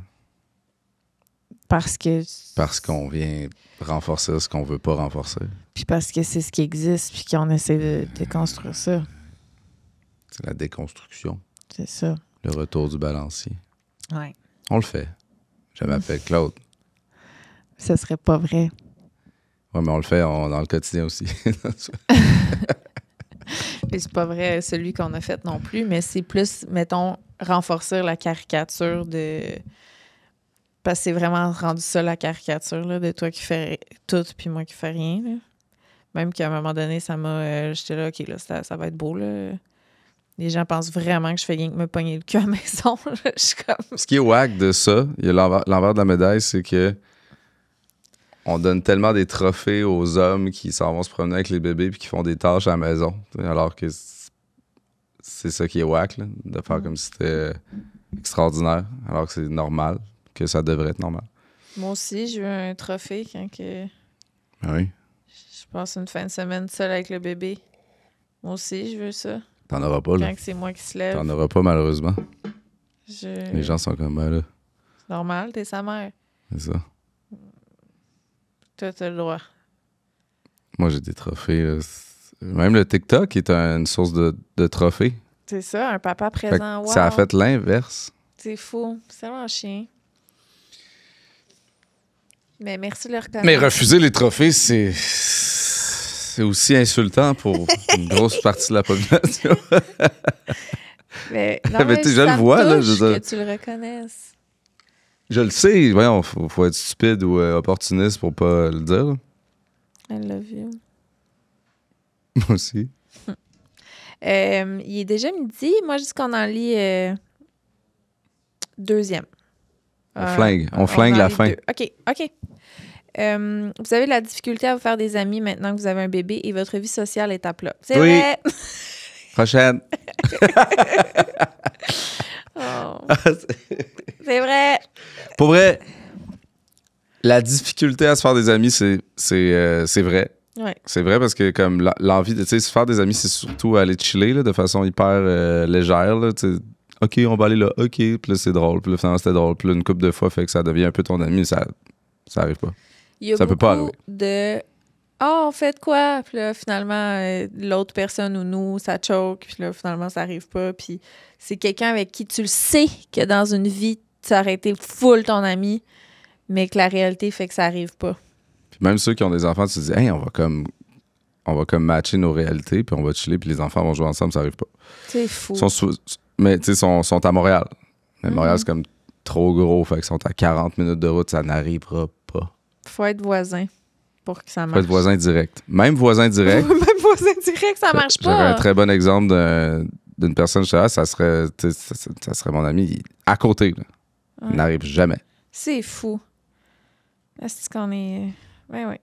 Parce qu'on vient renforcer ce qu'on veut pas renforcer. Puis parce que c'est ce qui existe, puis qu'on essaie de déconstruire ça. C'est la déconstruction, C'est ça. le retour du balancier. Ouais. On le fait. Je m'appelle Claude. Ce serait pas vrai. Ouais, mais on le fait dans le quotidien aussi. Et c'est pas vrai celui qu'on a fait non plus, mais c'est plus, mettons, renforcer la caricature de... Parce que c'est vraiment rendu ça, la caricature, là, de toi qui fais tout puis moi qui fais rien. Là. Même qu'à un moment donné, ça m'a... j'étais là, OK, là, ça va être beau, là. Les gens pensent vraiment que je fais rien que me pogner le cul à la maison. Je suis comme... Ce qui est wack de ça, il y a l'envers de la médaille, c'est que on donne tellement des trophées aux hommes qui s'en vont se promener avec les bébés puis qui font des tâches à la maison. Alors que c'est ça qui est whack, là, de faire comme si c'était extraordinaire, alors que c'est normal, que ça devrait être normal. Moi aussi, je veux un trophée quand Ah oui. je passe une fin de semaine seule avec le bébé. Moi aussi, je veux ça. T'en auras pas, là. Quand c'est moi qui se lève. T'en auras pas, malheureusement. Je... Les gens sont comme, ben là, C'est normal, t'es sa mère. c'est ça. Toi, t'as le droit. Moi, j'ai des trophées. Là. Même le TikTok est une source de trophées. C'est ça, un papa Fait présent. que Wow. ça a fait l'inverse. C'est fou. C'est tellement chien. Mais merci de le reconnaître. Mais refuser les trophées, c'est aussi insultant pour une grosse partie de la population. Mais, Mais je ça le me vois, là, touche je veux dire. que tu le reconnaisses. Je le sais. Voyons, faut être stupide ou opportuniste pour pas le dire. Là. I love you. Moi aussi. Il est déjà midi. Moi, je dis qu'on en lit deuxième. On flingue en la lit fin. deux. OK. Vous avez de la difficulté à vous faire des amis maintenant que vous avez un bébé et votre vie sociale est à plat. C'est Oui. vrai? Prochaine. Oh. C'est vrai. Pour vrai, la difficulté à se faire des amis, c'est vrai. Ouais. C'est vrai parce que comme l'envie de se faire des amis, c'est surtout aller chiller là, de façon hyper légère. Là, OK, on va aller là. OK, puis là, c'est drôle. Puis là, finalement, c'était drôle. Puis là, une couple de fois fait que ça devient un peu ton ami. Ça arrive pas. Il y a Ça peut pas beaucoup arriver. de on fait de quoi? Puis là, finalement, l'autre personne ou nous, ça choke. Puis là, finalement, ça arrive pas. Puis c'est quelqu'un avec qui tu le sais que dans une vie, ça aurait été full ton ami, mais que la réalité fait que ça arrive pas. Puis même ceux qui ont des enfants, tu te dis, hey, on va comme matcher nos réalités, puis on va chiller, puis les enfants vont jouer ensemble, ça arrive pas. C'est fou. Mais tu sais, sont à Montréal. Mais Montréal, c'est comme trop gros, fait qu'ils sont à 40 minutes de route, ça n'arrivera pas. Faut être voisin pour que ça marche. Faut être voisin direct. Même voisin direct. Même voisin direct, ça marche pas. J'aurais un très bon exemple d'une personne, je sais pas, ça serait mon ami à côté. Là. Ouais. Il n'arrive jamais. C'est fou. Est-ce qu'on est... Oui.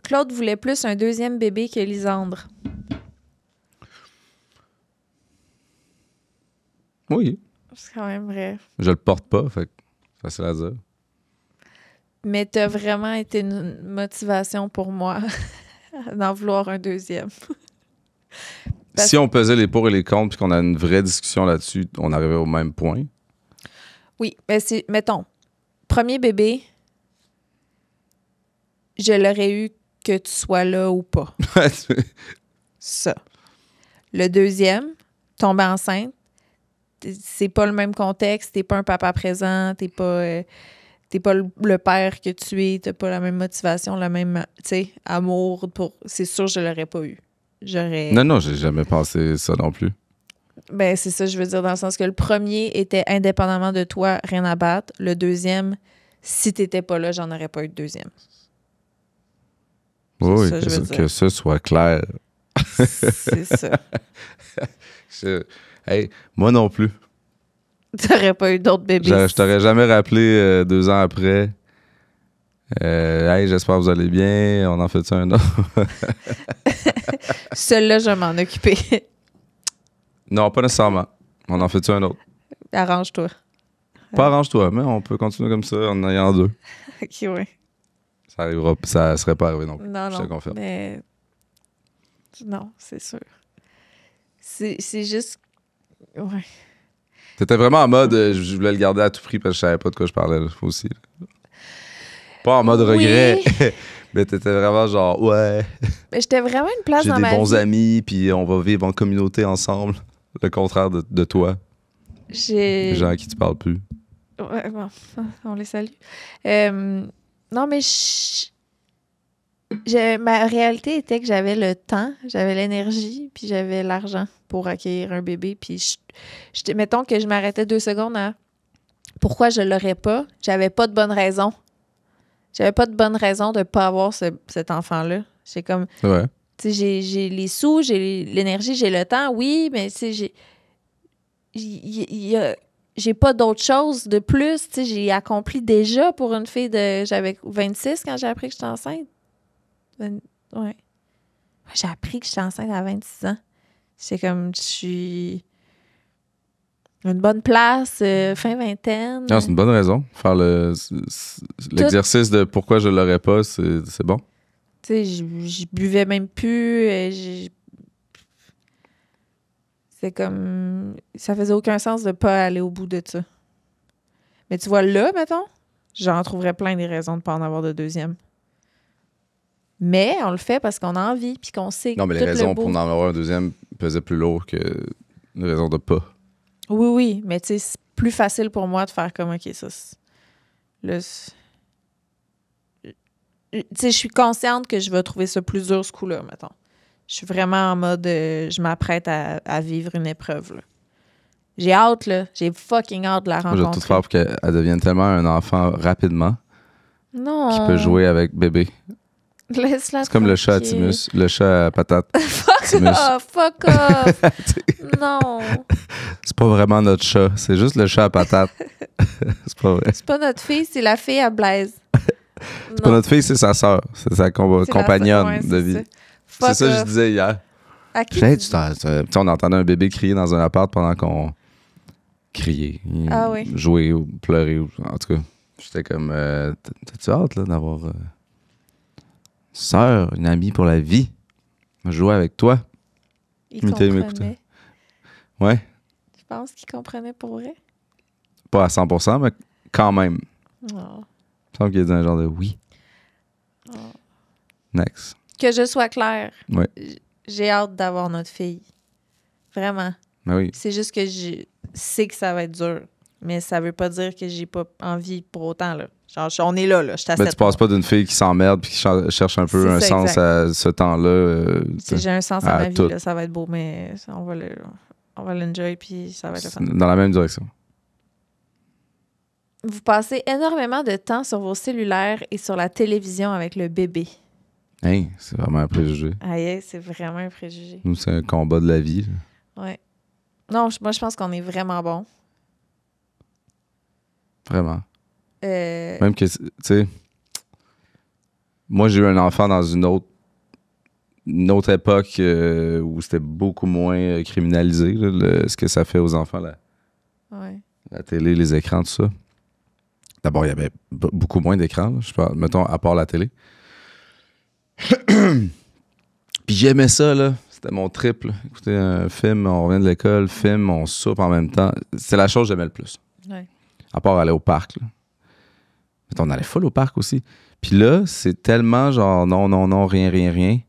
Claude voulait plus un deuxième bébé que Lisandre. Oui. C'est quand même vrai. Je le porte pas, fait que facile à dire. Mais t'as vraiment été une motivation pour moi d'en vouloir un deuxième. Si on pesait les pour et les contre puis qu'on a une vraie discussion là-dessus, on arrivait au même point. Oui, mais mettons, premier bébé, je l'aurais eu que tu sois là ou pas. Ça. Le deuxième, tomber enceinte, c'est pas le même contexte, t'es pas un papa présent, t'es pas le père que tu es, t'as pas la même motivation, le même, amour c'est sûr je l'aurais pas eu. Non, j'ai jamais pensé ça non plus. Ben, c'est ça, je veux dire, dans le sens que le premier était indépendamment de toi, rien à battre. Le deuxième, si t'étais pas là, j'en aurais pas eu de deuxième. Oui, ça, que ce soit clair. C'est ça. Hey, moi non plus. T'aurais pas eu d'autres bébés. Je t'aurais jamais rappelé 2 ans après. Hey, j'espère que vous allez bien. On en fait un autre? Celui-là, je vais m'en occuper. Non, pas nécessairement. On en fait un autre? Arrange-toi. Pas arrange-toi, mais on peut continuer comme ça en ayant 2. OK, oui. Ça serait pas arrivé non plus. Non, je te confirme. mais... Non, c'est sûr. C'est juste... Ouais. T'étais vraiment en mode, je voulais le garder à tout prix parce que je savais pas de quoi je parlais là, aussi. Là. Pas en mode regret, mais t'étais vraiment genre, ouais. Mais j'étais vraiment une place J'ai dans ma vie. des bons amis, puis on va vivre en communauté ensemble. Le contraire de toi. Les gens à qui tu parles plus. Ouais, bon, on les salue. Non, mais ma réalité était que j'avais le temps, j'avais l'énergie, puis j'avais l'argent pour accueillir un bébé. Puis, mettons que je m'arrêtais 2 secondes à pourquoi je l'aurais pas. J'avais pas de bonne raison. J'avais pas de bonne raison de pas avoir cet enfant-là. C'est comme... C'est vrai. Tu sais, j'ai les sous, j'ai l'énergie, j'ai le temps, oui, mais tu sais, il y a j'ai pas d'autre chose de plus. Tu sais, j'ai accompli déjà pour une fille de... J'avais 26 quand j'ai appris que j'étais enceinte. Ouais. J'ai appris que j'étais enceinte à 26 ans. C'est comme, je suis une bonne place, fin vingtaine. Non, c'est une bonne raison. Faire l'exercice de pourquoi je l'aurais pas, c'est bon. Tu sais, je buvais même plus. C'est comme... Ça faisait aucun sens de pas aller au bout de ça. Mais tu vois, là, mettons, j'en trouverais plein des raisons de pas en avoir de deuxième. Mais on le fait parce qu'on a envie puis qu'on sait que Non, mais les tout le raisons beau- pour en avoir un deuxième pesaient plus lourd que les raisons de pas. Oui, oui, mais tu sais, c'est plus facile pour moi de faire comme, OK, ça... Là, tu sais, je suis consciente que je vais trouver ça plus dur, ce coup-là, mettons. Je suis vraiment en mode, je m'apprête à vivre une épreuve, là. J'ai hâte, là. J'ai fucking hâte de la Moi, je vais rencontrer. tout faire pour qu'elle devienne tellement un enfant rapidement Non. qu'il peut jouer avec bébé. Laisse-la C'est comme le chat à tranquille. Timus, le chat à patate. Fuck Timus. off, fuck off. Non. C'est pas vraiment notre chat, c'est juste le chat à patate. C'est pas vrai. C'est pas notre fille, c'est la fille à Blaise. C'est pas notre fille, c'est sa sœur. C'est sa compagnonne de vie. C'est ça que je disais hier. À qui Hey, tu on entendait un bébé crier dans un appart pendant qu'on criait. Ah oui. Jouer ou pleurer. En tout cas, j'étais comme... T'as-tu hâte là, d'avoir une sœur, une amie pour la vie? Jouer avec toi. Il Mais t'as aimé comprenait. Ouais. Je pense qu'il comprenait pour vrai. Pas à 100%, mais quand même. Oh. Il me semble qu'il a dit un genre de oui. Oh. Next. Que je sois claire. Ouais. J'ai hâte d'avoir notre fille. Vraiment. Ben oui. C'est juste que je sais que ça va être dur. Mais ça veut pas dire que j'ai pas envie pour autant, là. Genre, on est là. Je suis à Ben, 7 tu passes pas d'une fille qui s'emmerde puis qui cherche un peu C'est un ça, sens exact. à ce temps-là. Si j'ai un sens à à ma vie, tout. là, ça va être beau, mais on va l'enjoy, puis ça va être le fun. Dans la même direction. Vous passez énormément de temps sur vos cellulaires et sur la télévision avec le bébé. Hey, c'est vraiment un préjugé. Aïe, c'est vraiment un préjugé. Nous, c'est un combat de la vie. Là. Ouais. Non, moi, je pense qu'on est vraiment bon. Vraiment. Euh, Même que, tu sais, moi, j'ai eu un enfant dans une autre époque où c'était beaucoup moins criminalisé, là, ce que ça fait aux enfants, ouais. la télé, les écrans, tout ça. D'abord, il y avait beaucoup moins d'écrans, là, je parle, mettons, à part la télé. Puis j'aimais ça, là. C'était mon trip, là. Écouter un film, on revient de l'école, film, on soupe en même temps. C'est la chose que j'aimais le plus. Ouais. À part aller au parc, là. Mais on allait full au parc aussi. Puis là, c'est tellement genre non, rien.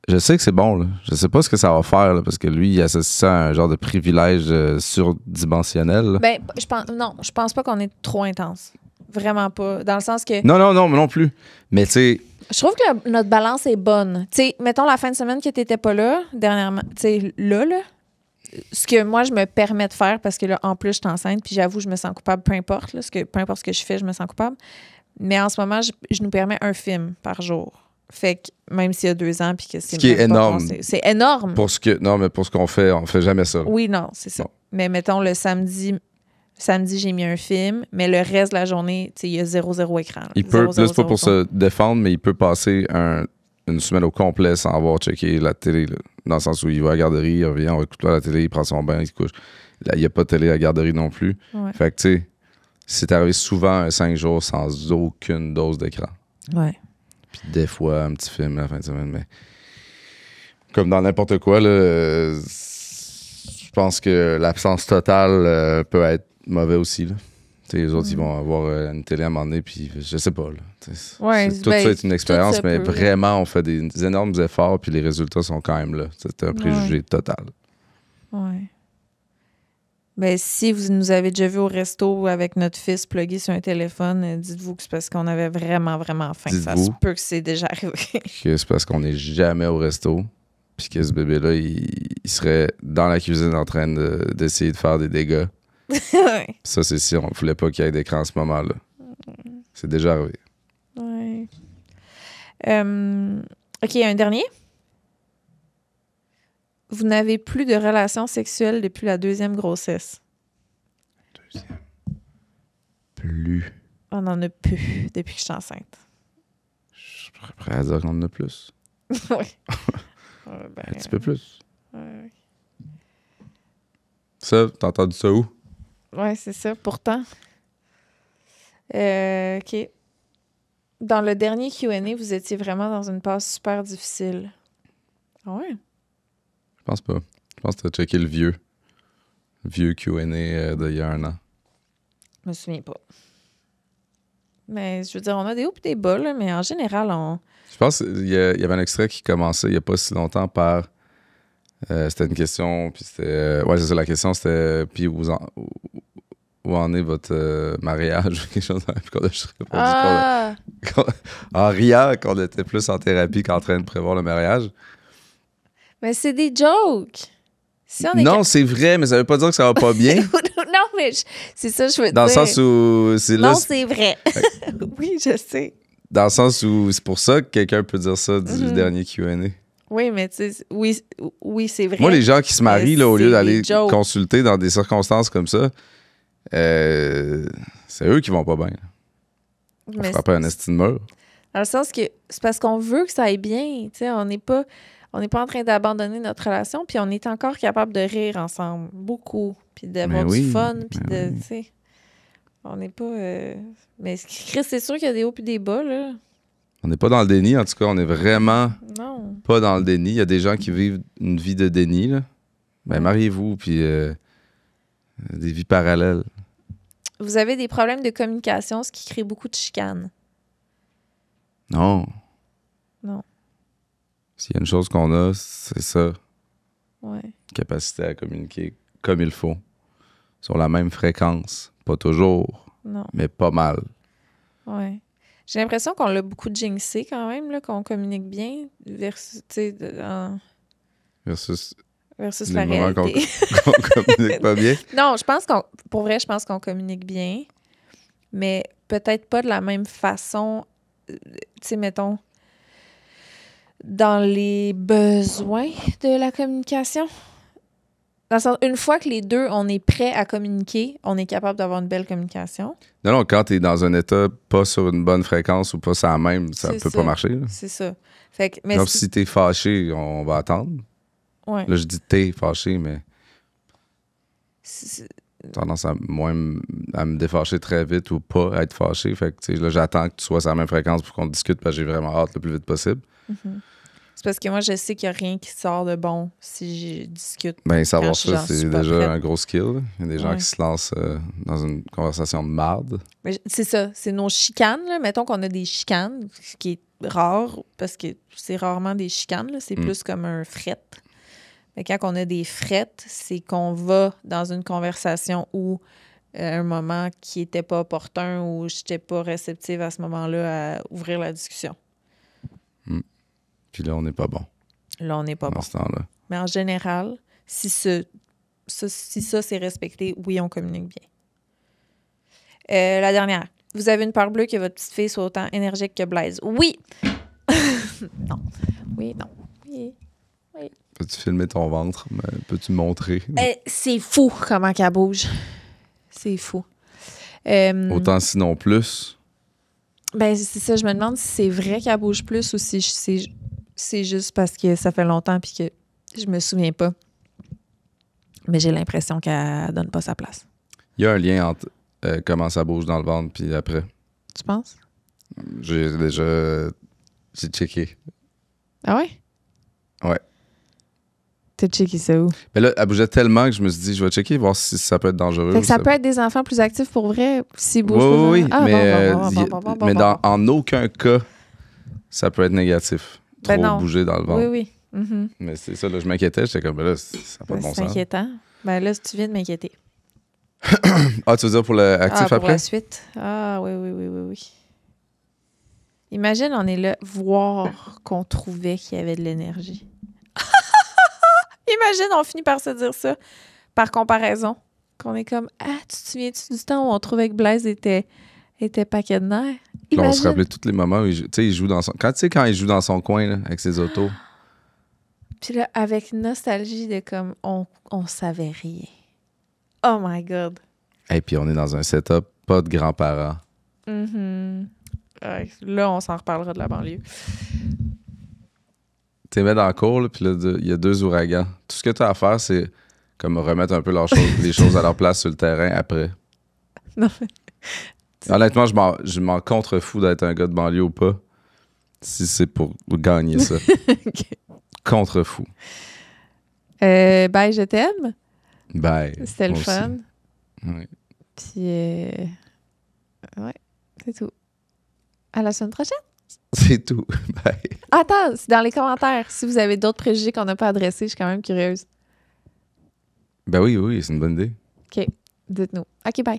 Je sais que c'est bon, là. Je sais pas ce que ça va faire, là, parce que lui, il associe ça à un genre de privilège surdimensionnel, là. Ben, je pense pas qu'on est trop intense. Vraiment pas. Dans le sens que Non, mais non plus. Mais tu sais, je trouve que notre balance est bonne. Tu sais, mettons la fin de semaine que t'étais pas là, dernièrement, tu sais, là, ce que moi, je me permets de faire, parce que là, en plus, je suis enceinte, puis j'avoue, je me sens coupable, peu importe, là, peu importe ce que je fais, je me sens coupable. Mais en ce moment, je nous permets un film par jour. Fait que même s'il y a 2 ans, puis que c'est... Ce qui est même pas énorme. bon, c'est énorme. pour ce qu'on fait, on fait jamais ça, là. Oui, non, c'est ça. Bon. Mais mettons, le samedi, j'ai mis un film, mais le reste de la journée, tu sais, il y a 0 écran. Là. Il peut, là, c'est pas pour 0. se défendre, mais il peut passer une semaine au complet sans avoir checké la télé, là. Dans le sens où il va à la garderie, il revient, on va écouter la télé, il prend son bain, il se couche. Là, il n'y a pas de télé à la garderie non plus. Ouais. Fait que, tu sais, c'est arrivé souvent un 5 jours sans aucune dose d'écran. Ouais. Puis des fois, un petit film à la fin de semaine, mais comme dans n'importe quoi, là, je pense que l'absence totale peut être mauvais aussi, là. T'sais, les autres, ils vont avoir une télé à un moment donné, puis je sais pas, là. Ouais, Tout ça est une expérience, ça mais peut, vraiment, on fait des énormes efforts, puis les résultats sont quand même là. C'est un préjugé total. Ouais. Ben, si vous nous avez déjà vu au resto avec notre fils plugué sur un téléphone, dites-vous que c'est parce qu'on avait vraiment, vraiment faim. Ça se peut que c'est déjà arrivé. Que c'est parce qu'on n'est jamais au resto, puis que ce bébé-là, il serait dans la cuisine en train d'essayer de faire des dégâts. Ouais. Ça, c'est si on ne voulait pas qu'il y ait d'écran à ce moment-là. C'est déjà arrivé. Ouais. OK, un dernier. Vous n'avez plus de relations sexuelles depuis la 2e grossesse. Plus. On n'en a plus depuis que je suis enceinte. Je suis prêt à dire qu'on en a plus. Oui. Un petit peu plus. Ouais. Ça, t'as entendu ça où? Oui, c'est ça. Pourtant. OK. Dans le dernier Q&A, vous étiez vraiment dans une passe super difficile. Ah ouais? Je pense pas. Je pense que t'as checké le vieux Q&A d'il y a 1 an. Je me souviens pas. Mais je veux dire, on a des hauts et des bas, là, mais en général, on... Je pense qu'il y avait un extrait qui commençait il y a pas si longtemps par... c'était une question, puis c'était... ouais, c'est ça, la question, c'était... Puis où en est votre mariage? Quelque chose comme ça. Puis qu'on a juste répondu en riant qu'on était plus en thérapie qu'en train de prévoir le mariage. Mais c'est des jokes! Si on est Non, c'est vrai, mais ça veut pas dire que ça va pas bien. Non, mais c'est ça que je veux dire. Dans le sens où... Non, c'est vrai. Oui, je sais. Dans le sens où c'est pour ça que quelqu'un peut dire ça du dernier Q&A. Oui, mais tu sais, oui, c'est vrai. Moi, les gens qui se marient, là, au lieu d'aller jokes. consulter dans des circonstances comme ça, c'est eux qui vont pas bien. On Mais frapper un esti de mur. dans le sens que c'est parce qu'on veut que ça aille bien. Tu sais, on n'est pas en train d'abandonner notre relation, puis on est encore capable de rire ensemble, beaucoup, puis d'avoir du fun, puis de, tu sais, on n'est pas... Mais Chris, c'est sûr qu'il y a des hauts puis des bas, là. On n'est pas dans le déni, en tout cas, on est vraiment Non. pas dans le déni. Il y a des gens qui vivent une vie de déni, là. Ben, mariez-vous, puis des vies parallèles. Vous avez des problèmes de communication, ce qui crée beaucoup de chicanes. Non. Non. S'il y a une chose qu'on a, c'est ça. Ouais. Capacité à communiquer comme il faut. Sur la même fréquence. Pas toujours, Non. mais pas mal. Ouais. J'ai l'impression qu'on l'a beaucoup jinxé quand même, là, qu'on communique bien versus, tu sais, Versus versus les la moments réalité. qu'on communique pas bien. Non, pour vrai, je pense qu'on communique bien, mais peut-être pas de la même façon, tu sais, mettons, dans les besoins de la communication. Dans le sens, une fois que les deux, on est prêt à communiquer, on est capable d'avoir une belle communication. Non, quand t'es dans un état pas sur une bonne fréquence ou pas sur la même, ça peut pas marcher. Là. C'est ça. Fait que, mais Donc, si t'es fâché, on va attendre. Ouais. Là, je dis t'es fâché, mais C'est... tendance à à me défâcher très vite ou pas à être fâché. Fait que, tu sais, là, j'attends que tu sois sur la même fréquence pour qu'on discute parce que j'ai vraiment hâte le plus vite possible. Mm-hmm. C'est parce que moi, je sais qu'il n'y a rien qui sort de bon si je discute. Ben, savoir quand ça, c'est déjà prête. un gros skill. Il y a des gens qui se lancent dans une conversation de marde. Mais c'est ça, c'est nos chicanes. Là. Mettons qu'on a des chicanes, ce qui est rare, parce que c'est rarement des chicanes, là. C'est plus comme un fret. Mais quand on a des frettes, c'est qu'on va dans une conversation où un moment qui n'était pas opportun ou je n'étais pas réceptive à ce moment-là à ouvrir la discussion. Puis là, on n'est pas bon. Là, on n'est pas bon. Dans ce temps-là. Mais en général, si ça c'est respecté, oui, on communique bien. La dernière. Vous avez une peur bleue que votre petite fille soit autant énergique que Blaise. Oui! Non. Oui, non. Oui. Oui. Peux-tu filmer ton ventre? Peux-tu montrer? C'est fou comment qu'elle bouge. C'est fou. Autant sinon plus. Ben, c'est ça. Je me demande si c'est vrai qu'elle bouge plus ou si c'est juste parce que ça fait longtemps puis que je me souviens pas. Mais j'ai l'impression qu'elle donne pas sa place. Il y a un lien entre comment ça bouge dans le ventre puis après. Tu penses? J'ai checké. Ah ouais? Ouais. T'as checké ça où? Mais là, elle bougeait tellement que je me suis dit, je vais checker, voir si ça peut être dangereux. Fait que ça peut être des enfants plus actifs pour vrai s'ils bougent Oui, plus. Ah, mais, mais en aucun cas, ça peut être négatif. Trop bouger dans le ventre. Oui, oui. Mm-hmm. Mais c'est ça, là, je m'inquiétais. J'étais comme, ben là, ça n'a pas de bon sens. C'est inquiétant. Ben là, tu viens de m'inquiéter. Ah, tu veux dire pour l'actif pour après? la suite. Ah, oui. Imagine, on est là, voir qu'on trouvait qu'il y avait de l'énergie. Imagine, on finit par se dire ça, par comparaison. Qu'on est comme, tu te souviens-tu du temps où on trouvait que Blaise était paquet de nerfs? Là, on se rappelait tous les moments où il joue dans son... Quand il joue dans son coin là, avec ses autos. Puis là, avec nostalgie de comme, on savait rien. Oh my God. Et puis, on est dans un setup, pas de grands-parents. Mm-hmm. Ouais, là, on s'en reparlera de la banlieue. T'es mis dans la cour, là, puis là, il y a 2 ouragans. Tout ce que tu as à faire, c'est comme remettre un peu les choses à leur place sur le terrain après. Non, mais... Honnêtement, je m'en contrefous d'être un gars de banlieue ou pas, si c'est pour gagner ça. OK. Contrefou. Bye, je t'aime. Bye. C'était le moi aussi. fun. Oui. Puis, ouais, c'est tout. À la semaine prochaine. C'est tout. Bye. Attends, c'est dans les commentaires. Si vous avez d'autres préjugés qu'on n'a pas adressés, je suis quand même curieuse. Ben oui, c'est une bonne idée. OK, dites-nous. OK, bye.